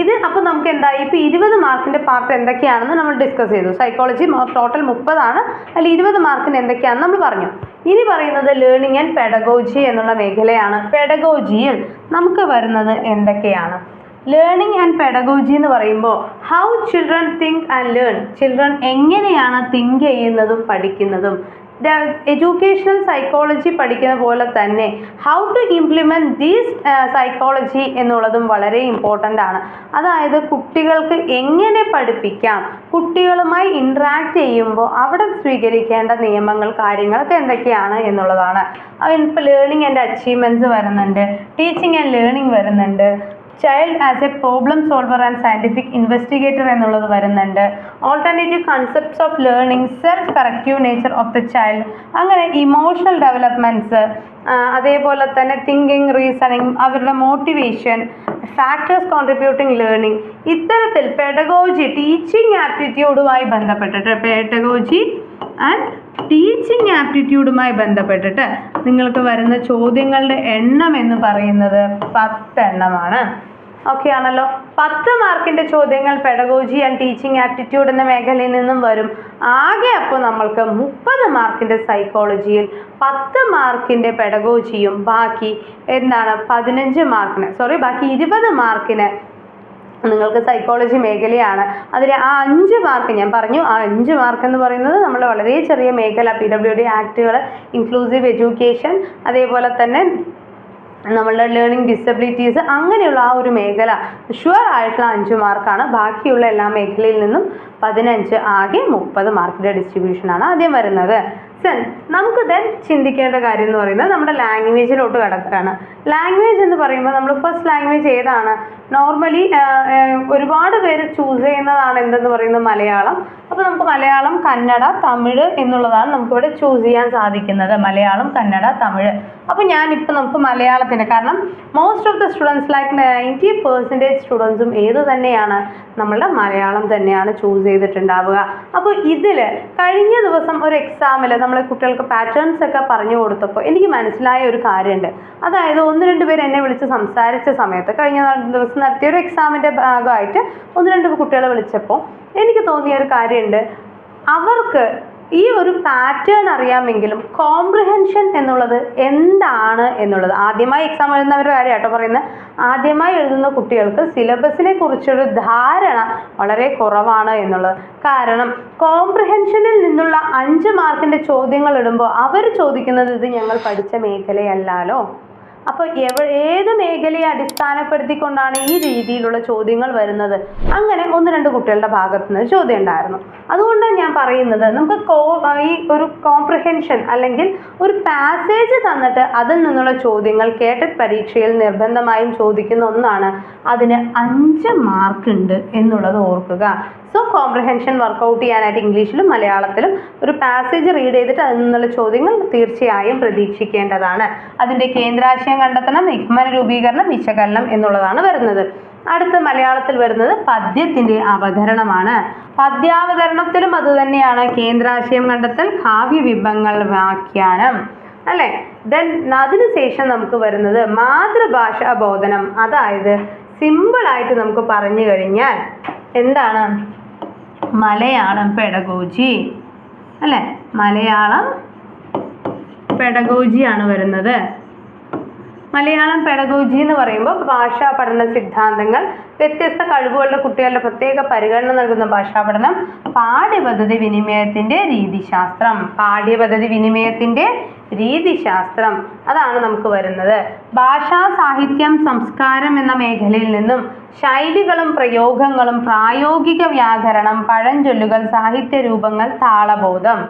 ഇത് അപ്പോൾ നമുക്ക് എന്തായി? ഇപ്പോൾ 20 മാർക്കിൻ്റെ പാർട്ട് എന്തൊക്കെയാണെന്ന് നമ്മൾ ഡിസ്കസ് ചെയ്തു. സൈക്കോളജി ടോട്ടൽ 30 ആണ്, അതിൽ 20 മാർക്കിന് എന്തൊക്കെയാണെന്ന് നമ്മൾ പറഞ്ഞു. ഇനി പറയുന്നത് ലേണിംഗ് ആൻഡ് പെഡഗോജി എന്നുള്ള മേഖലയാണ്. പെഡഗോജിയിൽ നമുക്ക് വരുന്നത് എന്തൊക്കെയാണ്? ലേണിംഗ് ആൻഡ് പെഡഗോജി എന്ന് പറയുമ്പോൾ how children think and learn, children എങ്ങനെയാണ് തിങ്ക് ചെയ്യുന്നതും പഠിക്കുന്നതും. എഡ്യൂക്കേഷണൽ സൈക്കോളജി പഠിക്കുന്ന പോലെ തന്നെ how to implement these psychology എന്നുള്ളതും വളരെ ഇമ്പോർട്ടൻ്റ് ആണ്. അതായത് കുട്ടികൾക്ക് എങ്ങനെ പഠിപ്പിക്കാം, കുട്ടികളുമായി ഇൻട്രാക്ട് ചെയ്യുമ്പോൾ അവിടെ സ്വീകരിക്കേണ്ട നിയമങ്ങൾ, കാര്യങ്ങളൊക്കെ എന്തൊക്കെയാണ് എന്നുള്ളതാണ്. ഇപ്പോൾ ലേണിംഗ് ആൻഡ് അച്ചീവ്മെൻറ്റ്സ് വരുന്നുണ്ട്, ടീച്ചിങ് ആൻഡ് ലേണിംഗ് വരുന്നുണ്ട്, child as A problem solver and scientific investigator എന്നുള്ളത് വരുന്നുണ്ട്, alternative concepts of learning, self corrective nature of the child, അങ്ങനെ ഇമോഷണൽ ഡെവലപ്മെൻറ്റ്സ്, അതേപോലെ തന്നെ തിങ്കിങ്, റീസണിങ്, അവരുടെ മോട്ടിവേഷൻ, ഫാക്ടേഴ്സ് കോൺട്രിബ്യൂട്ടിങ് ലേണിംഗ്. ഇത്തരത്തിൽ pedagogy teaching ആപ്റ്റിറ്റ്യൂഡുമായി ബന്ധപ്പെട്ടിട്ട്, pedagogy and teaching ആപ്റ്റിറ്റ്യൂഡുമായി ബന്ധപ്പെട്ടിട്ട് നിങ്ങൾക്ക് വരുന്ന ചോദ്യങ്ങളുടെ എണ്ണം എന്ന് പറയുന്നത് 10 എണ്ണമാണ്. ഓക്കെ ആണല്ലോ. 10 മാർക്കിൻ്റെ ചോദ്യങ്ങൾ പെഡഗോജി ആൻഡ് ടീച്ചിങ് ആപ്റ്റിറ്റ്യൂഡ് എന്ന മേഖലയിൽ നിന്നും വരും. ആകെ അപ്പോൾ നമ്മൾക്ക് 30 മാർക്കിൻ്റെ സൈക്കോളജിയിൽ, 10 മാർക്കിൻ്റെ പെഡഗോജിയും ബാക്കി എന്താണ് 15 മാർക്കിന് ബാക്കി 20 മാർക്കിന് നിങ്ങൾക്ക് സൈക്കോളജി മേഖലയാണ്. അതിൽ ആ 5 മാർക്ക് ഞാൻ പറഞ്ഞു, ആ 5 മാർക്ക് എന്ന് പറയുന്നത് നമ്മൾ വളരെ ചെറിയ മേഖല, PWD ആക്ടുകൾ, ഇൻക്ലൂസീവ് എഡ്യൂക്കേഷൻ, അതേപോലെ തന്നെ നമ്മളുടെ ലേണിംഗ് ഡിസബിലിറ്റീസ്, അങ്ങനെയുള്ള ആ ഒരു മേഖല ഷുവർ ആയിട്ടുള്ള 5 മാർക്കാണ്. ബാക്കിയുള്ള എല്ലാ മേഖലയിൽ നിന്നും 15, ആകെ 30 മാർക്കിൻ്റെ ഡിസ്ട്രിബ്യൂഷനാണ് ആദ്യം വരുന്നത്. നമുക്ക് ദെൻ ചിന്തിക്കേണ്ട കാര്യം എന്ന് പറയുന്നത് നമ്മുടെ ലാംഗ്വേജിലോട്ട് കിടക്കുകയാണ്. ലാംഗ്വേജ് എന്ന് പറയുമ്പോൾ നമ്മൾ ഫസ്റ്റ് ലാംഗ്വേജ് ഏതാണ്? നോർമലി ഒരുപാട് പേര് ചൂസ് ചെയ്യുന്നതാണ് എന്തെന്ന് പറയുന്നത് മലയാളം. അപ്പോൾ നമുക്ക് മലയാളം, കന്നഡ, തമിഴ് എന്നുള്ളതാണ് നമുക്കിവിടെ ചൂസ് ചെയ്യാൻ സാധിക്കുന്നത്. മലയാളം, കന്നഡ, തമിഴ്. അപ്പോൾ ഞാനിപ്പോൾ നമുക്ക് മലയാളത്തിൻ്റെ, കാരണം most of the students like 90% സ്റ്റുഡൻസും ഏത് തന്നെയാണ്? നമ്മളുടെ മലയാളം തന്നെയാണ് ചൂസ് ചെയ്തിട്ടുണ്ടാവുക. അപ്പോൾ ഇതിൽ കഴിഞ്ഞ ദിവസം ഒരു എക്സാമിൽ നമ്മളെ കുട്ടികൾക്ക് പാറ്റേൺസ് ഒക്കെ പറഞ്ഞു കൊടുത്തപ്പോൾ എനിക്ക് മനസ്സിലായ ഒരു കാര്യമുണ്ട്. അതായത് 1-2 പേര് എന്നെ വിളിച്ച് സംസാരിച്ച സമയത്ത്, കഴിഞ്ഞ ദിവസം നടത്തിയ ഒരു എക്സാമിൻ്റെ ഭാഗമായിട്ട് 1-2 കുട്ടികളെ വിളിച്ചപ്പോൾ എനിക്ക് തോന്നിയ ഒരു കാര്യമുണ്ട്. അവർക്ക് ഈ ഒരു പാറ്റേൺ അറിയാമെങ്കിലും കോംപ്രിഹെൻഷൻ എന്നുള്ളത് എന്താണ് എന്നുള്ളത് ആദ്യമായി എക്സാം എഴുതുന്നവരുടെ കാര്യം കേട്ടോ പറയുന്നത്. ആദ്യമായി എഴുതുന്ന കുട്ടികൾക്ക് സിലബസിനെ കുറിച്ചൊരു ധാരണ വളരെ കുറവാണ് എന്നുള്ളത്. കാരണം കോംപ്രിഹെൻഷനിൽ നിന്നുള്ള 5 മാർക്കിൻ്റെ ചോദ്യങ്ങൾ ഇടുമ്പോൾ അവർ ചോദിക്കുന്നത് ഇത് ഞങ്ങൾ പഠിച്ച മേഖലയല്ലാലോ. അപ്പോൾ ഏത് മേഖലയെ അടിസ്ഥാനപ്പെടുത്തിക്കൊണ്ടാണ് ഈ രീതിയിലുള്ള ചോദ്യങ്ങൾ വരുന്നത്? അങ്ങനെ 1-2 കുട്ടികളുടെ ഭാഗത്ത് നിന്ന് ചോദ്യം ഉണ്ടായിരുന്നു. അതുകൊണ്ട് ഞാൻ പറയുന്നത് നമുക്ക് ഈ ഒരു കോംപ്രിഹെൻഷൻ അല്ലെങ്കിൽ ഒരു പാസേജ് തന്നിട്ട് അതിൽ നിന്നുള്ള ചോദ്യങ്ങൾ കേട്ടറ്റ് പരീക്ഷയിൽ നിർബന്ധമായും ചോദിക്കുന്ന ഒന്നാണ്. അതിന് 5 മാർക്ക് ഉണ്ട് എന്നുള്ളത് ഓർക്കുക. സോ കോംപ്രിഹെൻഷൻ വർക്കൗട്ട് ചെയ്യാനായിട്ട് ഇംഗ്ലീഷിലും മലയാളത്തിലും ഒരു പാസേജ് റീഡ് ചെയ്തിട്ട് അതിൽ നിന്നുള്ള ചോദ്യങ്ങൾ തീർച്ചയായും പ്രതീക്ഷിക്കേണ്ടതാണ്. അതിൻ്റെ കേന്ദ്രാശയം കണ്ടെത്തണം, നിഗമന രൂപീകരണം, വിശകലനം എന്നുള്ളതാണ് വരുന്നത്. അടുത്ത മലയാളത്തിൽ വരുന്നത് പദ്യത്തിൻ്റെ അവതരണമാണ്. പദ്യാവതരണത്തിലും അതുതന്നെയാണ് കേന്ദ്രാശയം കണ്ടെത്തൽ, കാവ്യബിംബങ്ങൾ, വ്യാഖ്യാനം അല്ലേ. ദെൻ അതിനുശേഷം നമുക്ക് വരുന്നത് മാതൃഭാഷാ ബോധനം. അതായത് സിമ്പിളായിട്ട് നമുക്ക് പറഞ്ഞു കഴിഞ്ഞാൽ എന്താണ്? മലയാളം പെഡഗോജി അല്ലേ. മലയാളം പെഡഗോജിയാണ് വരുന്നത്. മലയാളം പെഡഗോജി എന്ന് പറയുമ്പോൾ ഭാഷാ പഠന സിദ്ധാന്തങ്ങൾ, വ്യത്യസ്ത കഴിവുകളുടെ കുട്ടികളുടെ പ്രത്യേക പരിഗണന നൽകുന്ന ഭാഷാ പഠനം, പാഠ്യപദ്ധതി വിനിമയത്തിൻ്റെ രീതിശാസ്ത്രം. പാഠ്യപദ്ധതി വിനിമയത്തിൻ്റെ രീതിശാസ്ത്രം അതാണ് നമുക്ക് വരുന്നത്. ഭാഷാ സാഹിത്യം സംസ്കാരം എന്ന മേഖലയിൽ നിന്നും ശൈലികളും പ്രയോഗങ്ങളും, പ്രായോഗിക വ്യാകരണം, പഴഞ്ചൊല്ലുകൾ, സാഹിത്യ രൂപങ്ങൾ, താളബോധം.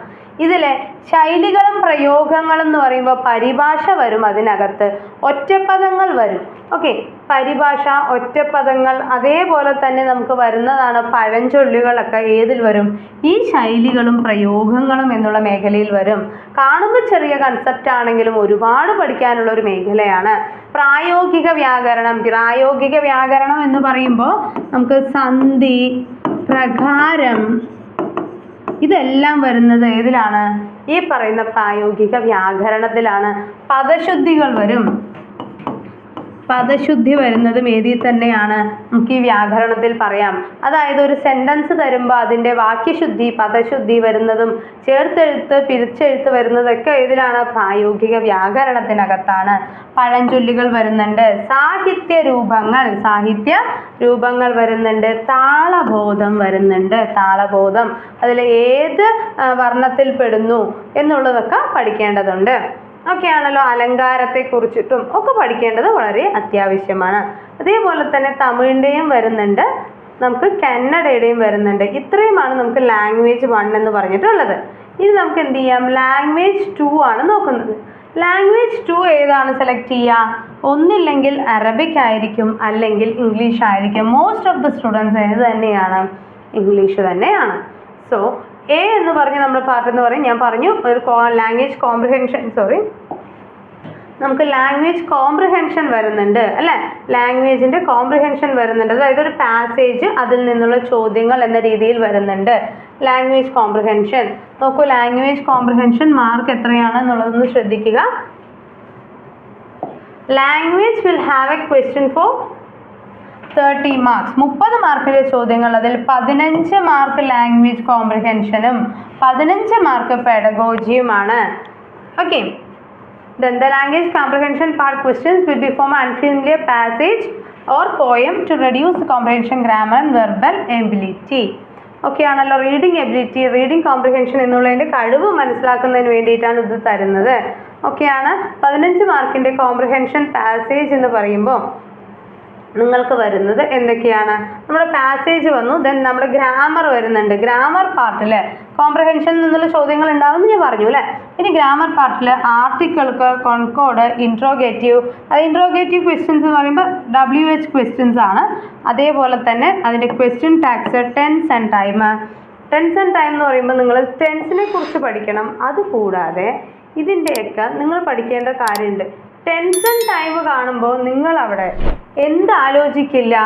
ഇതിലെ ശൈലികളും പ്രയോഗങ്ങളും എന്ന് പറയുമ്പോൾ പരിഭാഷ വരും, അതിനകത്ത് ഒറ്റപ്പദങ്ങൾ വരും. ഓക്കെ, പരിഭാഷ, ഒറ്റപ്പദങ്ങൾ, അതേപോലെ തന്നെ നമുക്ക് വരുന്നതാണ് പഴഞ്ചൊല്ലുകളൊക്കെ. ഏതിൽ വരും? ഈ ശൈലികളും പ്രയോഗങ്ങളും എന്നുള്ള മേഖലയിൽ വരും. കാണുമ്പോൾ ചെറിയ കൺസെപ്റ്റ് ആണെങ്കിലും ഒരുപാട് പഠിക്കാനുള്ള ഒരു മേഖലയാണ്. പ്രായോഗിക വ്യാകരണം. പ്രായോഗിക വ്യാകരണം എന്ന് പറയുമ്പോൾ നമുക്ക് സന്ധി, പ്രകാരം, ഇതെല്ലാം വരുന്നത് ഏതിലാണ്? ഈ പറയുന്ന പ്രായോഗിക വ്യാകരണത്തിലാണ്. പദശുദ്ധികൾ വരും. പദശുദ്ധി വരുന്നതും ഏതിൽ തന്നെയാണ്? നമുക്ക് ഈ വ്യാകരണത്തിൽ പറയാം. അതായത് ഒരു സെൻറ്റൻസ് തരുമ്പോൾ അതിൻ്റെ വാക്യശുദ്ധി, പദശുദ്ധി വരുന്നതും ചേർത്തെഴുത്ത്, പിരിച്ചെഴുത്ത് വരുന്നതൊക്കെ ഏതിലാണ്? പ്രായോഗിക വ്യാകരണത്തിനകത്താണ്. പഴഞ്ചൊല്ലുകൾ വരുന്നുണ്ട്. സാഹിത്യ രൂപങ്ങൾ വരുന്നുണ്ട്. താളബോധം വരുന്നുണ്ട്. താളബോധം അതിൽ ഏത് വർണ്ണത്തിൽ പെടുന്നു എന്നുള്ളതൊക്കെ പഠിക്കേണ്ടതുണ്ട്. ഒക്കെയാണല്ലോ. അലങ്കാരത്തെക്കുറിച്ചിട്ടും ഒക്കെ പഠിക്കേണ്ടത് വളരെ അത്യാവശ്യമാണ്. അതേപോലെ തന്നെ തമിഴിൻ്റെയും വരുന്നുണ്ട്, നമുക്ക് കന്നഡയുടെയും വരുന്നുണ്ട്. ഇത്രയുമാണ് നമുക്ക് ലാംഗ്വേജ് 1 എന്ന് പറഞ്ഞിട്ടുള്ളത്. ഇനി നമുക്ക് എന്ത് ചെയ്യാം? ലാംഗ്വേജ് 2 ആണ് നോക്കുന്നത്. ലാംഗ്വേജ് 2 ഏതാണ് സെലക്ട് ചെയ്യുക? ഒന്നില്ലെങ്കിൽ അറബിക് ആയിരിക്കും, അല്ലെങ്കിൽ ഇംഗ്ലീഷ് ആയിരിക്കും. മോസ്റ്റ് ഓഫ് ദ സ്റ്റുഡൻസ് ഏത് തന്നെയാണ്? ഇംഗ്ലീഷ് തന്നെയാണ്. സോ എ എന്ന് പറഞ്ഞ് നമ്മൾ പാർട്ട് എന്ന് പറയും. ഞാൻ പറഞ്ഞു ഒരു ലാംഗ്വേജ് കോംപ്രിഹെൻഷൻ, നമുക്ക് ലാംഗ്വേജ് കോംപ്രിഹെൻഷൻ വരുന്നുണ്ട് അല്ലേ. ലാംഗ്വേജിൻ്റെ കോംപ്രിഹെൻഷൻ വരുന്നുണ്ട്. അതായത് ഒരു പാസേജ്, അതിൽ നിന്നുള്ള ചോദ്യങ്ങൾ എന്ന രീതിയിൽ വരുന്നുണ്ട് ലാംഗ്വേജ് കോംപ്രിഹെൻഷൻ. നോക്കൂ, ലാംഗ്വേജ് കോംപ്രിഹെൻഷൻ മാർക്ക് എത്രയാണ് എന്നുള്ളതൊന്ന് ശ്രദ്ധിക്കുക. Language will have a question for 30 marks. 30 മാർക്കിലെ ചോദ്യങ്ങൾ. അതിൽ 15 മാർക്ക് ലാംഗ്വേജ് കോംപ്രിഹെൻഷനും 15 മാർക്ക് പെഡഗോജിയുമാണ്. Okay, then the language comprehension part questions will be from unfamiliar passage or poem to reduce comprehension, grammar and verbal ability. Okay ആണല്ലോ. Reading ability, reading comprehension എന്നുള്ളതിൻ്റെ കഴിവ് മനസ്സിലാക്കുന്നതിന് വേണ്ടിയിട്ടാണ് ഇത് തരുന്നത്. ഓക്കെയാണ്. 15 മാർക്കിൻ്റെ കോംപ്രിഹെൻഷൻ പാസേജ് എന്ന് പറയുമ്പോൾ നിങ്ങൾക്ക് വരുന്നത് എന്തൊക്കെയാണ്? നമ്മുടെ പാസേജ് വന്നു, ദെൻ നമ്മുടെ ഗ്രാമർ വരുന്നുണ്ട്. ഗ്രാമർ പാർട്ടിൽ കോംപ്രിഹെൻഷനിൽ നിന്നുള്ള ചോദ്യങ്ങൾ ഉണ്ടാവുമെന്ന് ഞാൻ പറഞ്ഞു അല്ലേ. ഇനി ഗ്രാമർ പാർട്ടിൽ ആർട്ടിക്കിൾക്ക്, കോൺകോഡ്, ഇൻട്രോഗേറ്റീവ്. അത് ഇൻട്രോഗേറ്റീവ് ക്വസ്റ്റ്യൻസ് എന്ന് പറയുമ്പോൾ WH ക്വസ്റ്റ്യൻസ് ആണ്. അതേപോലെ തന്നെ അതിൻ്റെ question tags, tense and time. Tense and time എന്ന് പറയുമ്പോൾ നിങ്ങൾ ടെൻസിനെ കുറിച്ച് പഠിക്കണം. അതുകൂടാതെ ഇതിൻ്റെയൊക്കെ നിങ്ങൾ പഠിക്കേണ്ട കാര്യമുണ്ട്. ടെൻസ് ആൻഡ് ടൈം കാണുമ്പോൾ നിങ്ങൾ അവിടെ എന്താലോചിക്കില്ല?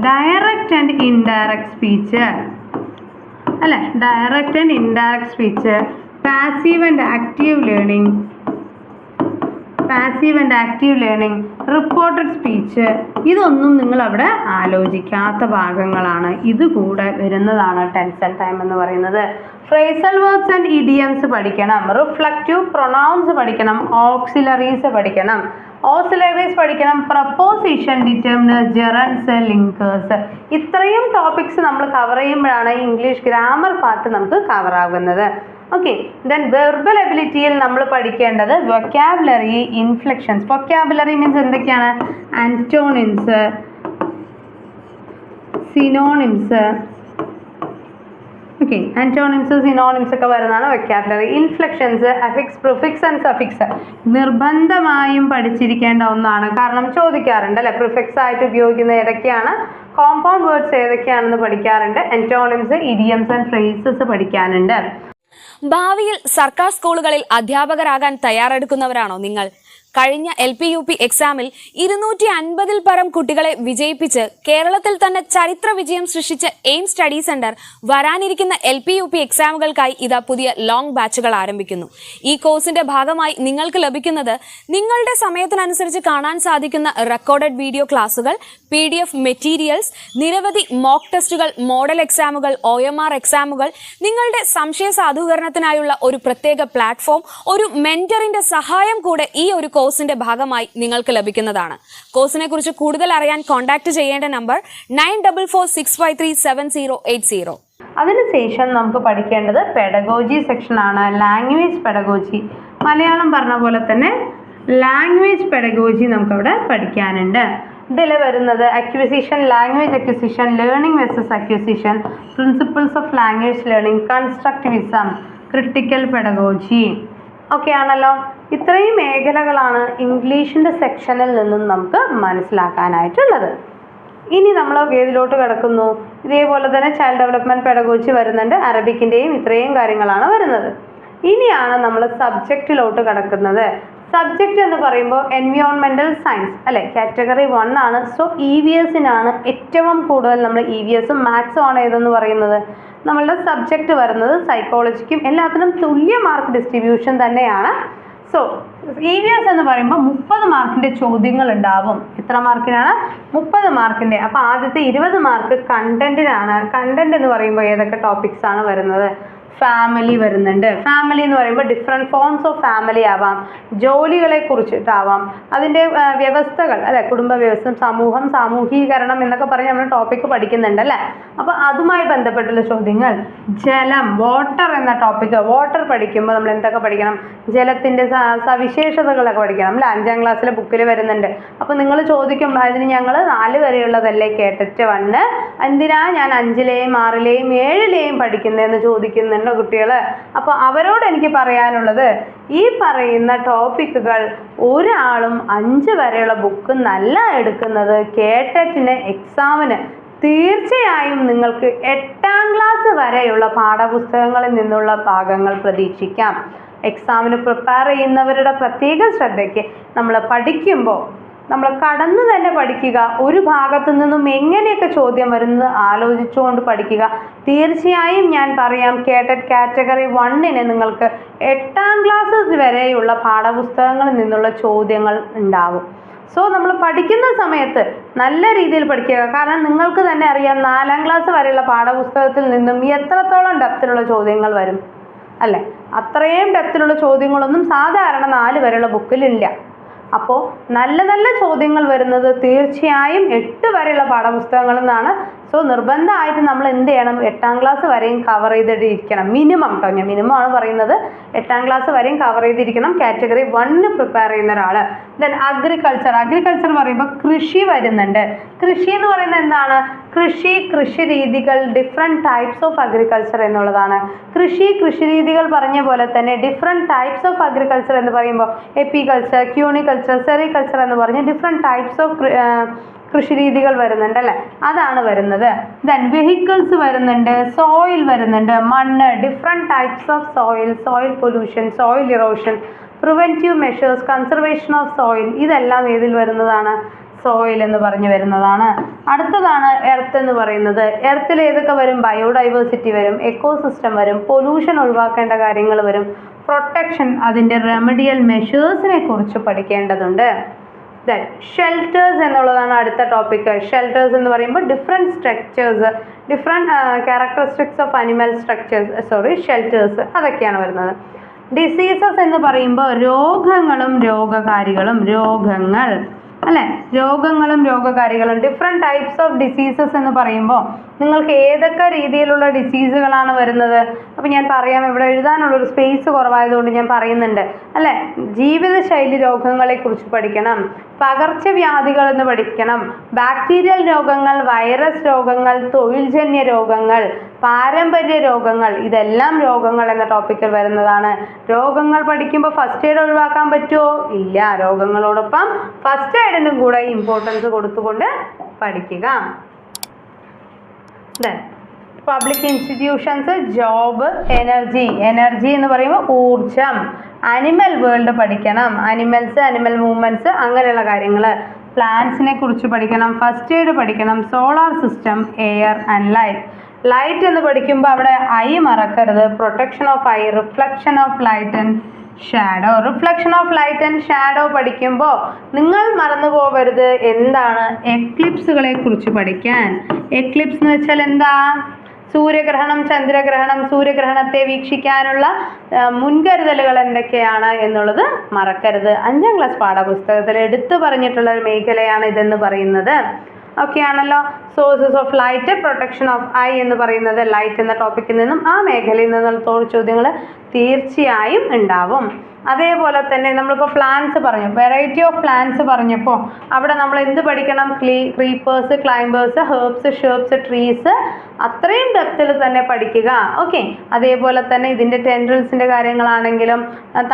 ഡയറക്റ്റ് ആൻഡ് ഇൻഡയറക്റ്റ് സ്പീച്ച് അല്ലേ. Direct and indirect speech, passive and active learning, passive and active learning, reported speech, ഇതൊന്നും നിങ്ങൾ അവിടെ ആലോചിക്കാത്ത ഭാഗങ്ങളാണ്. ഇതുകൂടെ വരുന്നതാണ് ടെൻസ് ആൻഡ് ടൈം എന്ന് പറയുന്നത്. ഫ്രേസൽ വേർബ്സ് ആൻഡ് ഇഡിയംസ് പഠിക്കണം, റിഫ്ലക്റ്റീവ് പ്രൊനൗൺസ് പഠിക്കണം, ഓക്സിലറീസ് പഠിക്കണം. ഓക്സിലറീസ് പഠിക്കണം, പ്രപ്പോസിഷൻ, ഡിറ്റർമിനർ, ജെറൻസ്, ലിങ്കേഴ്സ്. ഇത്രയും ടോപ്പിക്സ് നമ്മൾ കവർ ചെയ്യുമ്പോഴാണ് ഇംഗ്ലീഷ് ഗ്രാമർ പാർട്ട് നമുക്ക് കവർ ആകുന്നത്. ഓക്കെ, ദെൻ വെർബൽ എബിലിറ്റിയിൽ നമ്മൾ പഠിക്കേണ്ടത് വൊക്കാബുലറി, ഇൻഫ്ലെക്ഷൻസ്. വൊക്കാബുലറി മീൻസ് എന്തൊക്കെയാണ്? Antonyms, synonyms. Okay, antonyms, synonyms ഒക്കെ വരുന്നതാണ് vocabulary. Inflections, affix, prefix and suffix നിർബന്ധമായും പഠിച്ചിരിക്കേണ്ട ഒന്നാണ്. കാരണം ചോദിക്കാറുണ്ട് അല്ലെ, പ്രിഫിക്സ് ആയിട്ട് ഉപയോഗിക്കുന്ന ഏതൊക്കെയാണ്, കോമ്പൗണ്ട് വേർഡ്സ് ഏതൊക്കെയാണെന്ന് പഠിക്കാറുണ്ട്. ആന്റോണിംസ്, ഇഡിയംസ് ആൻഡ് ഫ്രേസസ് പഠിക്കാനുണ്ട്. ഭാവിയിൽ സർക്കാർ സ്കൂളുകളിൽ അധ്യാപകരാകാൻ തയ്യാറെടുക്കുന്നവരാണോ നിങ്ങൾ? കഴിഞ്ഞ LP-UP എക്സാമിൽ 250-ൽ പരം കുട്ടികളെ വിജയിപ്പിച്ച് കേരളത്തിൽ തന്നെ ചരിത്ര വിജയം സൃഷ്ടിച്ച എയിം സ്റ്റഡി സെന്റർ വരാനിരിക്കുന്ന LP-UP എക്സാമുകൾക്കായി ഇതാ പുതിയ ലോങ് ബാച്ചുകൾ ആരംഭിക്കുന്നു. ഈ കോഴ്സിന്റെ ഭാഗമായി നിങ്ങൾക്ക് ലഭിക്കുന്നത് നിങ്ങളുടെ സമയത്തിനനുസരിച്ച് കാണാൻ സാധിക്കുന്ന റെക്കോർഡഡ് വീഡിയോ ക്ലാസുകൾ, PDF മെറ്റീരിയൽസ്, നിരവധി മോക്ക് ടെസ്റ്റുകൾ, മോഡൽ എക്സാമുകൾ, OMR എക്സാമുകൾ, നിങ്ങളുടെ സംശയ സാധൂകരണത്തിനായുള്ള ഒരു പ്രത്യേക പ്ലാറ്റ്ഫോം, ഒരു മെന്ററിന്റെ സഹായം കൂടെ ഈ ഒരു കോഴ്സിന്റെ ഭാഗമായി നിങ്ങൾക്ക് ലഭിക്കുന്നതാണ്. കോഴ്സിനെ കുറിച്ച് കൂടുതൽ അറിയാൻ കോൺടാക്ട് ചെയ്യേണ്ട നമ്പർ 9446537080. അതിനുശേഷം നമുക്ക് പഠിക്കേണ്ടത് പെഡഗോജി സെക്ഷൻ ആണ്, ലാംഗ്വേജ് പെഡഗോജി. മലയാളം പറഞ്ഞ പോലെ തന്നെ ലാംഗ്വേജ് പെഡഗോജി നമുക്കവിടെ പഠിക്കാനുണ്ട്. ഇതിൽ വരുന്നത് acquisition, language acquisition, learning versus acquisition, principles of language learning, constructivism, critical pedagogy ഒക്കെ ആണല്ലോ. ഇത്രയും മേഖലകളാണ് ഇംഗ്ലീഷിൻ്റെ സെക്ഷനിൽ നിന്നും നമുക്ക് മനസ്സിലാക്കാനായിട്ടുള്ളത്. ഇനി നമ്മൾ ഏതിലോട്ട് കിടക്കുന്നു? ഇതേപോലെ തന്നെ ചൈൽഡ് ഡെവലപ്മെൻറ്റ് പെഡഗോജി വരുന്നുണ്ട്, അറബിക്കിൻ്റെയും ഇത്രയും കാര്യങ്ങളാണ് വരുന്നത്. ഇനിയാണ് നമ്മൾ സബ്ജക്റ്റിലോട്ട് കിടക്കുന്നത്. സബ്ജക്റ്റ് എന്ന് പറയുമ്പോൾ എൻവിയോൺമെൻറ്റൽ സയൻസ് അല്ലേ, കാറ്റഗറി 1 ആണ്. സോ EVSനാണ് ഏറ്റവും കൂടുതൽ നമ്മൾ EVSും മാത്സും ആണ് ഏതെന്ന് പറയുന്നത്. നമ്മളുടെ സബ്ജക്റ്റ് വരുന്നത് സൈക്കോളജിക്കും എല്ലാത്തിനും തുല്യ മാർക്ക് ഡിസ്ട്രിബ്യൂഷൻ തന്നെയാണ്. സോ EVS എന്ന് പറയുമ്പോൾ 30 മാർക്കിൻ്റെ ചോദ്യങ്ങൾ ഉണ്ടാവും. എത്ര മാർക്കിനാണ്? 30 മാർക്കിൻ്റെ. അപ്പോൾ ആദ്യത്തെ 20 മാർക്ക് കണ്ടന്റിനാണ്. കണ്ടന്റ് എന്ന് പറയുമ്പോൾ ഏതൊക്കെ ടോപ്പിക്സ് ആണ് വരുന്നത്? ഫാമിലി വരുന്നുണ്ട്. ഫാമിലി എന്ന് പറയുമ്പോൾ ഡിഫറെൻറ്റ് ഫോംസ് ഓഫ് ഫാമിലി ആവാം, ജോലികളെ കുറിച്ചിട്ടാവാം, അതിൻ്റെ വ്യവസ്ഥകൾ അല്ലെ, കുടുംബ വ്യവസ്ഥ, സമൂഹം, സാമൂഹീകരണം എന്നൊക്കെ പറഞ്ഞ് നമ്മൾ ടോപ്പിക്ക് പഠിക്കുന്നുണ്ട് അല്ലേ. അപ്പോൾ അതുമായി ബന്ധപ്പെട്ടുള്ള ചോദ്യങ്ങൾ. ജലം, വാട്ടർ എന്ന ടോപ്പിക്ക്, വാട്ടർ പഠിക്കുമ്പോൾ നമ്മൾ എന്തൊക്കെ പഠിക്കണം? ജലത്തിൻ്റെ സവിശേഷതകളൊക്കെ പഠിക്കണം അല്ലേ, 5ാം ക്ലാസ്സിലെ ബുക്കിൽ വരുന്നുണ്ട്. അപ്പോൾ നിങ്ങൾ ചോദിക്കും, അതിന് ഞങ്ങൾ 4 വരെയുള്ളതല്ലേ കേട്ടിട്ട് 1, എന്തിനാ ഞാൻ 5ലെയും 6ലെയും 7ലെയും പഠിക്കുന്നതെന്ന് ചോദിക്കുന്നുണ്ട് കുട്ടികൾ. അപ്പോൾ അവരോട് എനിക്ക് പറയാനുള്ളത്, ഈ പറയുന്ന ടോപ്പിക്കുകൾ ഒരാളും 5 വരെയുള്ള ബുക്ക് നല്ല എടുക്കുന്നത് കേട്ടറ്റിന് എക്സാമിന് തീർച്ചയായും നിങ്ങൾക്ക് 8ാം ക്ലാസ് വരെയുള്ള പാഠപുസ്തകങ്ങളിൽ നിന്നുള്ള ഭാഗങ്ങൾ പ്രതീക്ഷിക്കാം. എക്സാമിന് പ്രിപ്പയർ ചെയ്യുന്നവരുടെ പ്രത്യേക ശ്രദ്ധയ്ക്ക് നമ്മൾ പഠിക്കുമ്പോൾ നമ്മൾ കടന്നു തന്നെ പഠിക്കുക. ഒരു ഭാഗത്തു നിന്നും എങ്ങനെയൊക്കെ ചോദ്യം വരുന്നത് ആലോചിച്ചുകൊണ്ട് പഠിക്കുക. തീർച്ചയായും ഞാൻ പറയാം, കേട്ടറ്റ് കാറ്റഗറി 1ന് നിങ്ങൾക്ക് 8ാം ക്ലാസ് വരെയുള്ള പാഠപുസ്തകങ്ങളിൽ നിന്നുള്ള ചോദ്യങ്ങൾ ഉണ്ടാവും. സോ നമ്മൾ പഠിക്കുന്ന സമയത്ത് നല്ല രീതിയിൽ പഠിക്കുക. കാരണം നിങ്ങൾക്ക് തന്നെ അറിയാം, 4ാം ക്ലാസ് വരെയുള്ള പാഠപുസ്തകത്തിൽ നിന്നും എത്രത്തോളം ഡെപ്തിലുള്ള ചോദ്യങ്ങൾ വരും അല്ലേ. അത്രയും ഡെപ്തിലുള്ള ചോദ്യങ്ങളൊന്നും സാധാരണ 4 വരെയുള്ള ബുക്കിലില്ല. അപ്പോൾ നല്ല നല്ല ചോദ്യങ്ങൾ വരുന്നത് തീർച്ചയായും 8 വരെയുള്ള പാഠപുസ്തകങ്ങളിൽ നിന്നാണ്. സോ നിർബന്ധമായിട്ട് നമ്മൾ എന്ത് ചെയ്യണം? 8ാം ക്ലാസ് വരെയും കവർ ചെയ്തിരിക്കണം. മിനിമം കേട്ടോ, ഞാൻ മിനിമം ആണ് പറയുന്നത്. 8ാം ക്ലാസ് വരെയും കവർ ചെയ്തിരിക്കണം കാറ്റഗറി 1 പ്രിപ്പയർ ചെയ്യുന്ന ഒരാൾ. ദെൻ അഗ്രികൾച്ചർ പറയുമ്പോൾ കൃഷി വരുന്നുണ്ട്. കൃഷി എന്ന് പറയുന്നത് എന്താണ്? കൃഷി രീതികൾ, ഡിഫറെൻറ്റ് ടൈപ്സ് ഓഫ് അഗ്രികൾച്ചർ എന്നുള്ളതാണ്. കൃഷി രീതികൾ പറഞ്ഞ പോലെ തന്നെ ഡിഫറെൻറ്റ് ടൈപ്സ് ഓഫ് അഗ്രികൾച്ചർ എന്ന് പറയുമ്പോൾ എപ്പികൾച്ചർ, ക്യൂണികൾച്ചർ, സെറികൾച്ചർ എന്ന് പറഞ്ഞ് ഡിഫറെൻറ്റ് ടൈപ്സ് ഓഫ് കൃഷി രീതികൾ വരുന്നുണ്ട് അല്ലേ, അതാണ് വരുന്നത്. ദെൻ വെഹിക്കിൾസ് വരുന്നുണ്ട്, സോയിൽ വരുന്നുണ്ട്, മണ്ണ്, different types of soil pollution, soil erosion, preventive measures, conservation of soil, ഇതെല്ലാം ഏതിൽ വരുന്നതാണ്? സോയിൽ എന്ന് പറഞ്ഞു വരുന്നതാണ്. അടുത്തതാണ് എർത്ത് എന്ന് പറയുന്നത്. എർത്തിൽ ഏതൊക്കെ വരും? ബയോഡൈവേഴ്സിറ്റി വരും, എക്കോസിസ്റ്റം വരും, പൊല്യൂഷൻ ഒഴിവാക്കേണ്ട കാര്യങ്ങൾ വരും, പ്രൊട്ടക്ഷൻ, അതിൻ്റെ റെമഡിയൽ മെഷേഴ്സിനെ കുറിച്ച് പഠിക്കേണ്ടതുണ്ട്. ദെൻ ഷെൽട്ടേഴ്സ് എന്നുള്ളതാണ് അടുത്ത ടോപ്പിക്. ഷെൽട്ടേഴ്സ് എന്ന് പറയുമ്പോൾ different structures, different characteristics of animal structures, shelters അതൊക്കെയാണ് വരുന്നത്. ഡിസീസസ് എന്ന് പറയുമ്പോൾ രോഗങ്ങളും രോഗകാരികളും, രോഗങ്ങൾ അല്ലേ, രോഗങ്ങളും രോഗകാരികളും, ഡിഫറെൻറ്റ് ടൈപ്സ് ഓഫ് ഡിസീസസ് എന്ന് പറയുമ്പോൾ നിങ്ങൾക്ക് ഏതൊക്കെ രീതിയിലുള്ള ഡിസീസുകളാണ് വരുന്നത്? അപ്പോൾ ഞാൻ പറയാം, ഇവിടെ എഴുതാനുള്ളൊരു സ്പേസ് കുറവായതുകൊണ്ട് ഞാൻ പറയുന്നുണ്ട് അല്ലേ. ജീവിതശൈലി രോഗങ്ങളെക്കുറിച്ച് പഠിക്കണം, പകർച്ചവ്യാധികൾ എന്ന് പഠിക്കണം, ബാക്ടീരിയൽ രോഗങ്ങൾ, വൈറസ് രോഗങ്ങൾ, തൊഴിൽജന്യ രോഗങ്ങൾ, പാരമ്പര്യ രോഗങ്ങൾ, ഇതെല്ലാം രോഗങ്ങൾ എന്ന ടോപ്പിക്കിൽ വരുന്നതാണ്. രോഗങ്ങൾ പഠിക്കുമ്പോൾ ഫസ്റ്റ് എയ്ഡ് ഒഴിവാക്കാൻ പറ്റുമോ? ഇല്ല. രോഗങ്ങളോടൊപ്പം ഫസ്റ്റ് എയ്ഡിനും കൂടെ ഇമ്പോർട്ടൻസ് കൊടുത്തുകൊണ്ട് പഠിക്കുക. Then public institutions, job, energy. Energy എന്ന് പറയുമ്പോൾ ഊർജം. അനിമൽ വേൾഡ് പഠിക്കണം, അനിമൽസ്, അനിമൽ മൂവ്മെൻറ്റ്സ്, അങ്ങനെയുള്ള കാര്യങ്ങൾ. പ്ലാന്റ്സിനെ കുറിച്ച് പഠിക്കണം, ഫസ്റ്റ് എയ്ഡ് പഠിക്കണം, solar system, air and light. Light എന്ന് പഠിക്കുമ്പോൾ അവിടെ ഐ മറക്കരുത്. Protection of I, reflection of light and shadow. Reflection of light and shadow പഠിക്കുമ്പോൾ നിങ്ങൾ മറന്നു പോകരുത് എന്താണ് എക്ലിപ്സുകളെ കുറിച്ച് പഠിക്കാൻ. എക്ലിപ്സ് എന്ന് വെച്ചാൽ എന്താ? സൂര്യഗ്രഹണം, ചന്ദ്രഗ്രഹണം, സൂര്യഗ്രഹണത്തെ വീക്ഷിക്കാനുള്ള മുൻകരുതലുകൾ എന്തൊക്കെയാണ് എന്നുള്ളത് മറക്കരുത്. 5ാം ക്ലാസ് പാഠപുസ്തകത്തിൽ എടുത്തു പറഞ്ഞിട്ടുള്ള ഒരു മേഖലയാണ് ഇതെന്ന് പറയുന്നത്. ഓക്കെ ആണല്ലോ. Sources of light, protection of I എന്ന് പറയുന്നത് ലൈറ്റ് എന്ന ടോപ്പിക്കിൽ നിന്നും ആ മേഖലയിൽ നിന്നുള്ള ചോദ്യങ്ങൾ തീർച്ചയായും ഉണ്ടാവും. അതേപോലെ തന്നെ നമ്മളിപ്പോൾ പ്ലാന്റ്സ് പറഞ്ഞു, വെറൈറ്റി ഓഫ് പ്ലാന്റ്സ് പറഞ്ഞപ്പോൾ അവിടെ നമ്മൾ എന്ത് പഠിക്കണം? Creepers, climbers, herbs, shrubs, trees, അത്രയും ഡെപ്തിൽ തന്നെ പഠിക്കുക. ഓക്കെ. അതേപോലെ തന്നെ ഇതിൻ്റെ ടെൻഡ്രിൽസിൻ്റെ കാര്യങ്ങളാണെങ്കിലും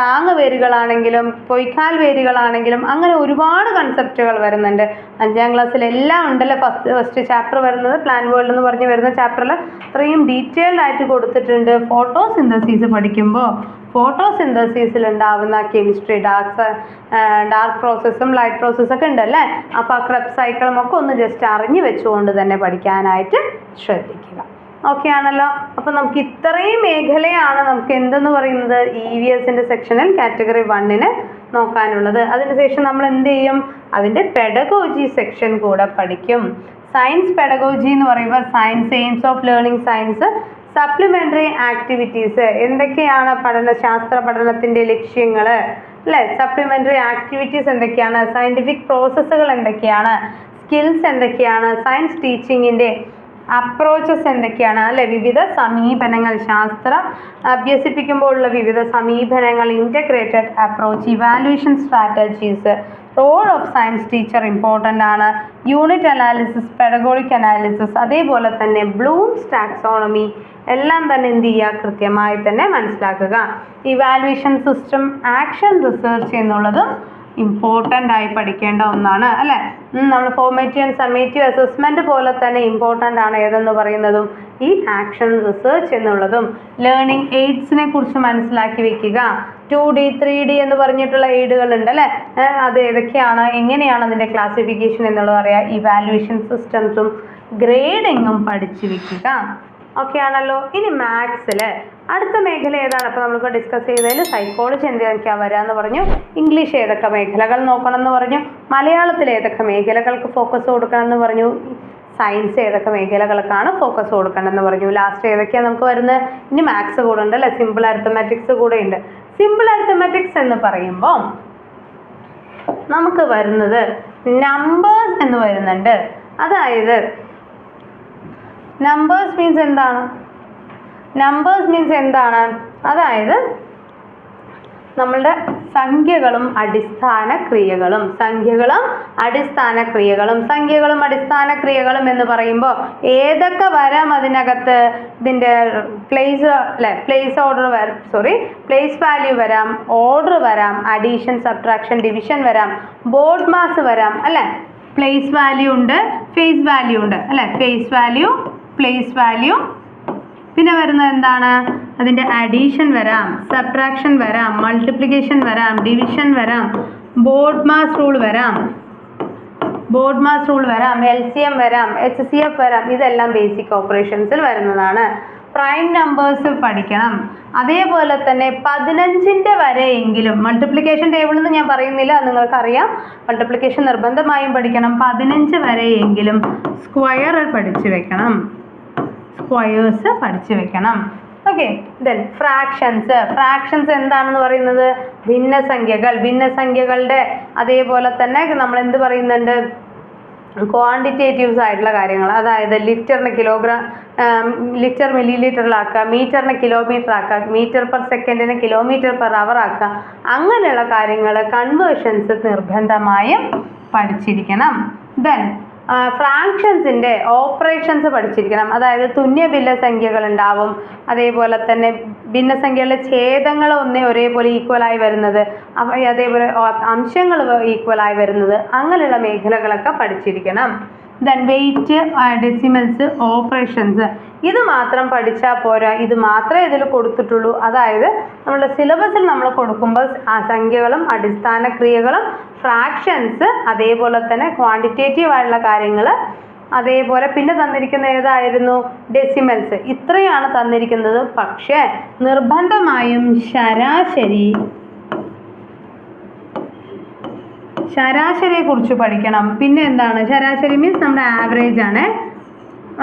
താങ്ങ് വേരുകളാണെങ്കിലും പൊയ്ക്കാൽ വേരുകളാണെങ്കിലും അങ്ങനെ ഒരുപാട് കൺസെപ്റ്റുകൾ വരുന്നുണ്ട്. 5ാം ക്ലാസ്സിൽ എല്ലാം ഉണ്ടല്ലോ. ഫസ്റ്റ് ചാപ്റ്റർ വരുന്നത് പ്ലാൻ വേൾഡ് എന്ന് പറഞ്ഞ് വരുന്ന ചാപ്റ്ററിൽ അത്രയും ഡീറ്റെയിൽഡ് ആയിട്ട് കൊടുത്തിട്ടുണ്ട്. ഫോട്ടോസിന്തസിസ് പഠിക്കുമ്പോൾ ഫോട്ടോസിന്തസിസിൽ ഉണ്ടാവുന്ന കെമിസ്ട്രി, ഡാർക്ക് പ്രോസസ്സും ലൈറ്റ് പ്രോസസ്സൊക്കെ ഉണ്ടല്ലേ. അപ്പോൾ ആ ക്രെബ് സൈക്കിളും ഒക്കെ ഒന്ന് ജസ്റ്റ് അറിഞ്ഞു വെച്ചുകൊണ്ട് തന്നെ പഠിക്കാനായിട്ട് ശ്രദ്ധിക്കുക. ഓക്കെ ആണല്ലോ. അപ്പോൾ നമുക്ക് ഇത്രയും മേഖലയാണ് നമുക്ക് എന്തെന്ന് പറയുന്നത് EVSൻ്റെ സെക്ഷനിൽ കാറ്റഗറി 1-ന് നോക്കാനുള്ളത്. അതിനുശേഷം നമ്മൾ എന്ത് ചെയ്യും? അതിൻ്റെ പെഡഗോജി സെക്ഷൻ കൂടെ പഠിക്കും. സയൻസ് പെഡഗോജി എന്ന് പറയുമ്പോൾ science, aims of learning science, supplementary activities, എന്തൊക്കെയാണ് ശാസ്ത്ര പഠനത്തിൻ്റെ ലക്ഷ്യങ്ങൾ അല്ലേ, സപ്ലിമെൻ്ററി ആക്ടിവിറ്റീസ് എന്തൊക്കെയാണ്, സയൻറ്റിഫിക് പ്രോസസ്സുകൾ എന്തൊക്കെയാണ്, സ്കിൽസ് എന്തൊക്കെയാണ്, സയൻസ് ടീച്ചിങ്ങിൻ്റെ അപ്രോച്ചസ് എന്തൊക്കെയാണ് അല്ലെ, വിവിധ സമീപനങ്ങൾ, ശാസ്ത്രം അഭ്യസിപ്പിക്കുമ്പോഴുള്ള വിവിധ സമീപനങ്ങൾ, integrated approach, evaluation strategies, role of science teacher important ആണ്, യൂണിറ്റ് അനാലിസിസ്, പെഡഗോഗിക് അനാലിസിസ്, അതേപോലെ തന്നെ ബ്ലൂംസ് ടാക്സോണമി എല്ലാം തന്നെ എന്ത് ചെയ്യുക? കൃത്യമായി തന്നെ മനസ്സിലാക്കുക. ഇവാലുവേഷൻ സിസ്റ്റം, ആക്ഷൻ റിസർച്ച് എന്നുള്ളതും ഇമ്പോർട്ടൻ്റ് ആയി പഠിക്കേണ്ട ഒന്നാണ് അല്ലേ. നമ്മൾ ഫോർമേറ്റീവ് ആൻഡ് സമ്മേറ്റീവ് അസസ്മെൻറ്റ് പോലെ തന്നെ ഇമ്പോർട്ടൻ്റ് ആണ് ഏതെന്ന് പറയുന്നതും ഈ ആക്ഷൻ റിസർച്ച് എന്നുള്ളതും. ലേണിംഗ് എയ്ഡ്സിനെ കുറിച്ച് മനസ്സിലാക്കി വെക്കുക. 2D 3D എന്ന് പറഞ്ഞിട്ടുള്ള എയ്ഡുകൾ ഉണ്ട് അല്ലേ. അത് ഏതൊക്കെയാണ്, എങ്ങനെയാണ് അതിൻ്റെ ക്ലാസിഫിക്കേഷൻ എന്നുള്ളത് അറിയാം. ഇവാലുവേഷൻ സിസ്റ്റംസും ഗ്രേഡിങ്ങും പഠിച്ചു വെക്കുക. ഓക്കെ ആണല്ലോ. ഇനി മാത്സിൽ അടുത്ത മേഖല ഏതാണ്? അപ്പോൾ നമ്മളിപ്പോൾ ഡിസ്കസ് ചെയ്തതിൽ സൈക്കോളജി എന്തൊക്കെയാണ് വരാമെന്ന് പറഞ്ഞു, ഇംഗ്ലീഷ് ഏതൊക്കെ മേഖലകൾ നോക്കണം എന്ന് പറഞ്ഞു, മലയാളത്തിൽ ഏതൊക്കെ മേഖലകൾക്ക് ഫോക്കസ് കൊടുക്കണം എന്ന് പറഞ്ഞു, സയൻസ് ഏതൊക്കെ മേഖലകൾക്കാണ് ഫോക്കസ് കൊടുക്കേണ്ടതെന്ന് പറഞ്ഞു. ലാസ്റ്റ് ഏതൊക്കെയാണ് നമുക്ക് വരുന്നത്? ഇനി മാത്സ് കൂടെ ഉണ്ട് അല്ലേ, സിമ്പിൾ അരിത്തമാറ്റിക്സ് കൂടെ ഉണ്ട്. സിമ്പിൾ അരിത്തമാറ്റിക്സ് എന്ന് പറയുമ്പോൾ നമുക്ക് വരുന്നത് നമ്പേഴ്സ് എന്ന് വരുന്നുണ്ട്. അതായത് നമ്പേഴ്സ് മീൻസ് എന്താണ്? അതായത് നമ്മളുടെ സംഖ്യകളും അടിസ്ഥാന ക്രിയകളും എന്ന് പറയുമ്പോൾ ഏതൊക്കെ വരാം അതിനകത്ത്? ഇതിൻ്റെ പ്ലേസ് വാല്യൂ വരാം, ഓർഡർ വരാം, അഡീഷൻ, സബ്ട്രാക്ഷൻ, ഡിവിഷൻ വരാം, ബോർഡ് മാസ് വരാം അല്ലേ. പ്ലേസ് വാല്യൂ ഉണ്ട്, ഫേസ് വാല്യൂ ഉണ്ട് അല്ലേ. ഫേസ് വാല്യൂ, പ്ലേസ് വാല്യൂ, പിന്നെ വരുന്നത് എന്താണ്? അതിൻ്റെ അഡീഷൻ വരാം, സബ്ട്രാക്ഷൻ വരാം, മൾട്ടിപ്ലിക്കേഷൻ വരാം, ഡിവിഷൻ വരാം, ബോർഡ് മാസ് റൂൾ വരാം, LCM വരാം, HCF വരാം. ഇതെല്ലാം ബേസിക് ഓപ്പറേഷൻസിൽ വരുന്നതാണ്. പ്രൈം നമ്പേഴ്സ് പഠിക്കണം. അതേപോലെ തന്നെ 15 വരെയെങ്കിലും മൾട്ടിപ്ലിക്കേഷൻ ടേബിൾ എന്ന് ഞാൻ പറയുന്നില്ല, നിങ്ങൾക്കറിയാം. മൾട്ടിപ്ലിക്കേഷൻ നിർബന്ധമായും പഠിക്കണം. 15 വരെയെങ്കിലും സ്ക്വയർ പഠിച്ചു വെക്കണം, സ്ക്വയേഴ്സ് പഠിച്ചു വെക്കണം. ഓക്കെ. ദെൻ ഫ്രാക്ഷൻസ് എന്താണെന്ന് പറയുന്നത്? ഭിന്നസംഖ്യകളുടെ അതേപോലെ തന്നെ നമ്മൾ എന്ത് പറയുന്നുണ്ട്? ക്വാണ്ടിറ്റേറ്റീവ്സ് ആയിട്ടുള്ള കാര്യങ്ങൾ, അതായത് ലിറ്ററിന് കിലോഗ്രാം, ലിറ്റർ മില്ലി ലിറ്ററിലാക്കുക, മീറ്ററിന് കിലോമീറ്റർ ആക്കുക, മീറ്റർ പെർ സെക്കൻഡിന് കിലോമീറ്റർ പെർ അവർ ആക്കുക. അങ്ങനെയുള്ള കാര്യങ്ങൾ കൺവേർഷൻസ് നിർബന്ധമായും പഠിച്ചിരിക്കണം. ദെൻ ഫ്രാക്ഷൻസിൻ്റെ ഓപ്പറേഷൻസ് പഠിച്ചിരിക്കണം. അതായത് തുല്യ ഭിന്നസംഖ്യകൾ ഉണ്ടാവും, അതേപോലെ തന്നെ ഭിന്നസംഖ്യകളുടെ ഛേദങ്ങൾ ഒരേപോലെ ഈക്വലായി വരുന്നത്, അതേപോലെ അംശങ്ങൾ ഈക്വലായി വരുന്നത്, അങ്ങനെയുള്ള മേഖലകളൊക്കെ പഠിച്ചിരിക്കണം. ദെൻ വെയിറ്റ്, ഡെസിമൽസ്, ഓപ്പറേഷൻസ്, ഇത് മാത്രം പഠിച്ചാൽ പോരാ, ഇത് മാത്രമേ ഇതിൽ കൊടുത്തിട്ടുള്ളൂ. അതായത് നമ്മുടെ സിലബസിൽ നമ്മൾ കൊടുക്കുമ്പോൾ ആ സംഖ്യകളും അടിസ്ഥാന ക്രിയകളും ഫ്രാക്ഷൻസ്, അതേപോലെ തന്നെ ക്വാണ്ടിറ്റേറ്റീവ് ആയിട്ടുള്ള കാര്യങ്ങൾ, അതേപോലെ പിന്നെ തന്നിരിക്കുന്ന ഏതായിരുന്നു? ഡെസിമൽസ്. ഇത്രയാണ് തന്നിരിക്കുന്നത്. പക്ഷേ നിർബന്ധമായും ശരാശരിയെ കുറിച്ച് പഠിക്കണം. പിന്നെ എന്താണ് ശരാശരി? മീൻസ് നമ്മുടെ ആവറേജ് ആണ്.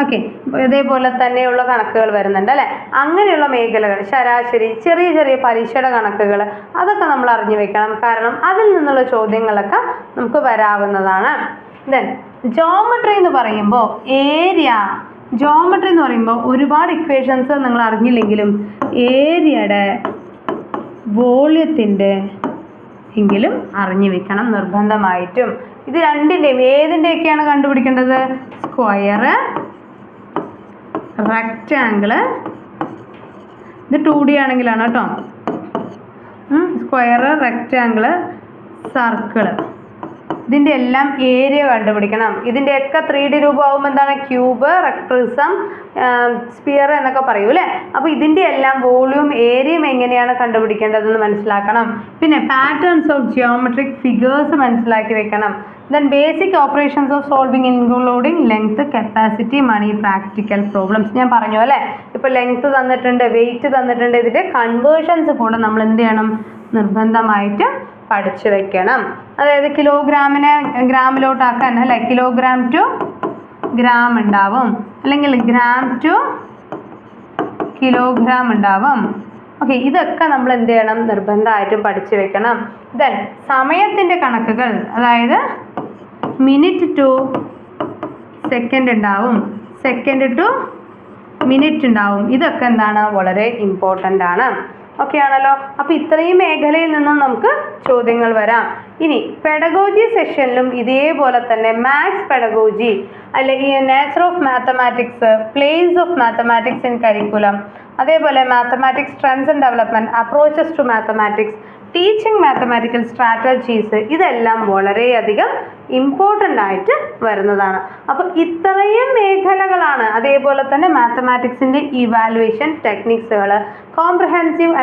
ഓക്കെ. ഇതേപോലെ തന്നെയുള്ള കണക്കുകൾ വരുന്നുണ്ട് അല്ലേ? അങ്ങനെയുള്ള മേഖലകൾ, ശരാശരി, ചെറിയ ചെറിയ പലിശയുടെ കണക്കുകൾ, അതൊക്കെ നമ്മൾ അറിഞ്ഞു വെക്കണം. കാരണം അതിൽ നിന്നുള്ള ചോദ്യങ്ങളൊക്കെ നമുക്ക് വരാവുന്നതാണ്. ദെൻ ജോമെട്രി എന്ന് പറയുമ്പോൾ ജോമെട്രി എന്ന് പറയുമ്പോൾ ഒരുപാട് ഇക്വേഷൻസ് നിങ്ങൾ അറിഞ്ഞില്ലെങ്കിലും ഏരിയയുടെ വോള്യത്തിൻ്റെ എങ്കിലും അറിഞ്ഞു വെക്കണം നിർബന്ധമായിട്ടും. ഇത് രണ്ടിൻ്റെയും ഏതിൻ്റെയൊക്കെയാണ് കണ്ടുപിടിക്കേണ്ടത്? സ്ക്വയർ, റെക്റ്റാങ്കിള്, ഇത് 2D ആണെങ്കിലാണ് കേട്ടോ. സ്ക്വയർ, റെക്റ്റാങ്കിള്, സർക്കിള്, ഇതിൻ്റെ എല്ലാം ഏരിയ കണ്ടുപിടിക്കണം. ഇതിൻ്റെയൊക്കെ 3D രൂപമാകുമ്പോൾ എന്താണ്? ക്യൂബ്, പ്രിസം, സ്പിയർ എന്നൊക്കെ പറയൂ അല്ലേ? അപ്പോൾ ഇതിൻ്റെ എല്ലാം വോള്യൂം, ഏരിയയും എങ്ങനെയാണ് കണ്ടുപിടിക്കേണ്ടതെന്ന് മനസ്സിലാക്കണം. പിന്നെ പാറ്റേൺസ് ഓഫ് ജിയോമെട്രിക് ഫിഗേഴ്സ് മനസ്സിലാക്കി വെക്കണം. Then basic operations of solving including length, capacity, money, practical problems. ഞാൻ പറഞ്ഞു അല്ലേ? ഇപ്പോൾ ലെങ്ത് തന്നിട്ടുണ്ട്, വെയിറ്റ് തന്നിട്ടുണ്ട്, ഇതിൻ്റെ കൺവേർഷൻസ് കൂടെ നമ്മൾ എന്ത് ചെയ്യണം? നിർബന്ധമായിട്ട് പഠിച്ചു വെക്കണം. അതായത് കിലോഗ്രാമിനെ ഗ്രാമിലോട്ടാക്കാൻ അല്ലേ? കിലോഗ്രാം ടു ഗ്രാം ഉണ്ടാവും, അല്ലെങ്കിൽ ഗ്രാം ടു കിലോഗ്രാം ഉണ്ടാവും. ഓക്കെ. ഇതൊക്കെ നമ്മൾ എന്ത് ചെയ്യണം? നിർബന്ധമായിട്ടും പഠിച്ചു വെക്കണം. ദെൻ സമയത്തിൻ്റെ കണക്കുകൾ, അതായത് മിനിറ്റ് ടു സെക്കൻഡ് ഉണ്ടാവും, സെക്കൻഡ് ടു മിനിറ്റ് ഉണ്ടാവും. ഇതൊക്കെ എന്താണ്? വളരെ ഇമ്പോർട്ടൻ്റ് ആണ്. ഓക്കെ ആണല്ലോ? അപ്പോൾ ഇത്രയും മേഖലയിൽ നിന്നും നമുക്ക് ചോദ്യങ്ങൾ വരാം. ഇനി പെഡഗോജി സെഷനിലും ഇതേപോലെ തന്നെ മാത്സ് പെഡഗോജി, അല്ലെങ്കിൽ nature of mathematics, place of mathematics in curriculum, അതേപോലെ mathematics trends and development, approaches to mathematics, teaching mathematical strategies, ഇതെല്ലാം വളരെയധികം ഇമ്പോർട്ടൻ്റ് ആയിട്ട് വരുന്നതാണ്. അപ്പോൾ ഇത്രയും മേഖലകളാണ്. അതേപോലെ തന്നെ മാത്തമാറ്റിക്സിൻ്റെ ഇവാലുവേഷൻ ടെക്നിക്സുകൾ, കോംപ്രഹെൻസീവ്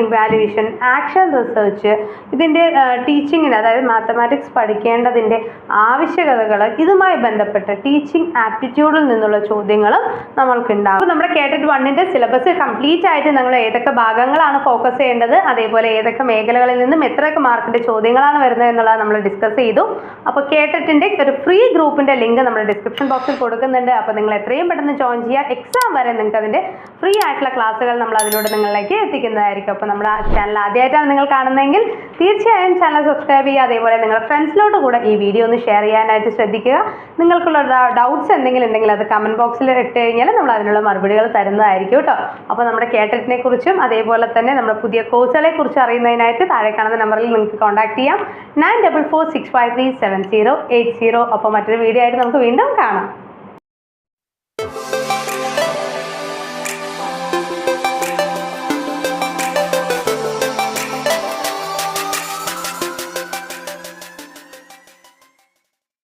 ഇവാലുവേഷൻ, ആക്ഷൻ റിസർച്ച്, ഇതിൻ്റെ ടീച്ചിങ്ങിന്, അതായത് മാത്തമാറ്റിക്സ് പഠിക്കേണ്ടതിൻ്റെ ആവശ്യകതകൾ, ഇതുമായി ബന്ധപ്പെട്ട് ടീച്ചിങ് ആപ്റ്റിറ്റ്യൂഡിൽ നിന്നുള്ള ചോദ്യങ്ങളും നമ്മൾക്കുണ്ടാകും. അപ്പോൾ നമ്മുടെ KTET 1ൻ്റെ സിലബസ് കംപ്ലീറ്റ് ആയിട്ട് നിങ്ങൾ ഏതൊക്കെ ഭാഗങ്ങളാണ് ഫോക്കസ് ചെയ്യേണ്ടത്, അതേപോലെ ഏതൊക്കെ മേഖലകളിൽ നിന്നും എത്രയൊക്കെ മാർക്കിൻ്റെ ചോദ്യങ്ങളാണ് വരുന്നത് എന്നുള്ളത് നമ്മൾ ഡിസ്കസ് ചെയ്തു. അപ്പോൾ KTETൻ്റെ ഒരു ഫ്രീ ഗ്രൂപ്പിൻ്റെ ലിങ്ക് നമ്മൾ ഡിസ്ക്രിപ്ഷൻ ബോക്സിൽ കൊടുക്കുന്നുണ്ട്. അപ്പോൾ നിങ്ങൾ എത്രയും പെട്ടെന്ന് ജോയിൻ ചെയ്യുക. എക്സാം വരെ നിങ്ങൾക്ക് അതിൻ്റെ ഫ്രീ ആയിട്ടുള്ള ക്ലാസ്സുകൾ നമ്മൾ അതിലൂടെ നിങ്ങളിലേക്ക് എത്തിക്കുന്നതായിരിക്കും. അപ്പോൾ നമ്മുടെ ചാനൽ ആദ്യമായിട്ടാണ് നിങ്ങൾ കാണുന്നതെങ്കിൽ തീർച്ചയായും ചാനൽ സബ്സ്ക്രൈബ് ചെയ്യുക. അതേപോലെ നിങ്ങളുടെ ഫ്രണ്ട്സിലോട്ട് കൂടെ ഈ വീഡിയോ ഒന്ന് ഷെയർ ചെയ്യാനായിട്ട് ശ്രദ്ധിക്കുക. നിങ്ങൾക്കുള്ള ഡൗട്ട്സ് എന്തെങ്കിലും ഉണ്ടെങ്കിൽ അത് കമൻറ്റ് ബോക്സിൽ ഇട്ട് കഴിഞ്ഞാൽ നമ്മൾ അതിനുള്ള മറുപടികൾ തരുന്നതായിരിക്കും കേട്ടോ. അപ്പോൾ നമ്മുടെ KTETനെ കുറിച്ചും അതേപോലെ തന്നെ നമ്മുടെ പുതിയ കോഴ്സുകളെ കുറിച്ച് അറിയുന്നതിനായിട്ട് താഴെ കാണുന്ന നമ്പറിൽ നിങ്ങൾക്ക് കോൺടാക്ട് ചെയ്യാം. 9446537080. അപ്പോൾ മറ്റൊരു വീഡിയോ ആയിട്ട് നമുക്ക് വീണ്ടും കാണാം.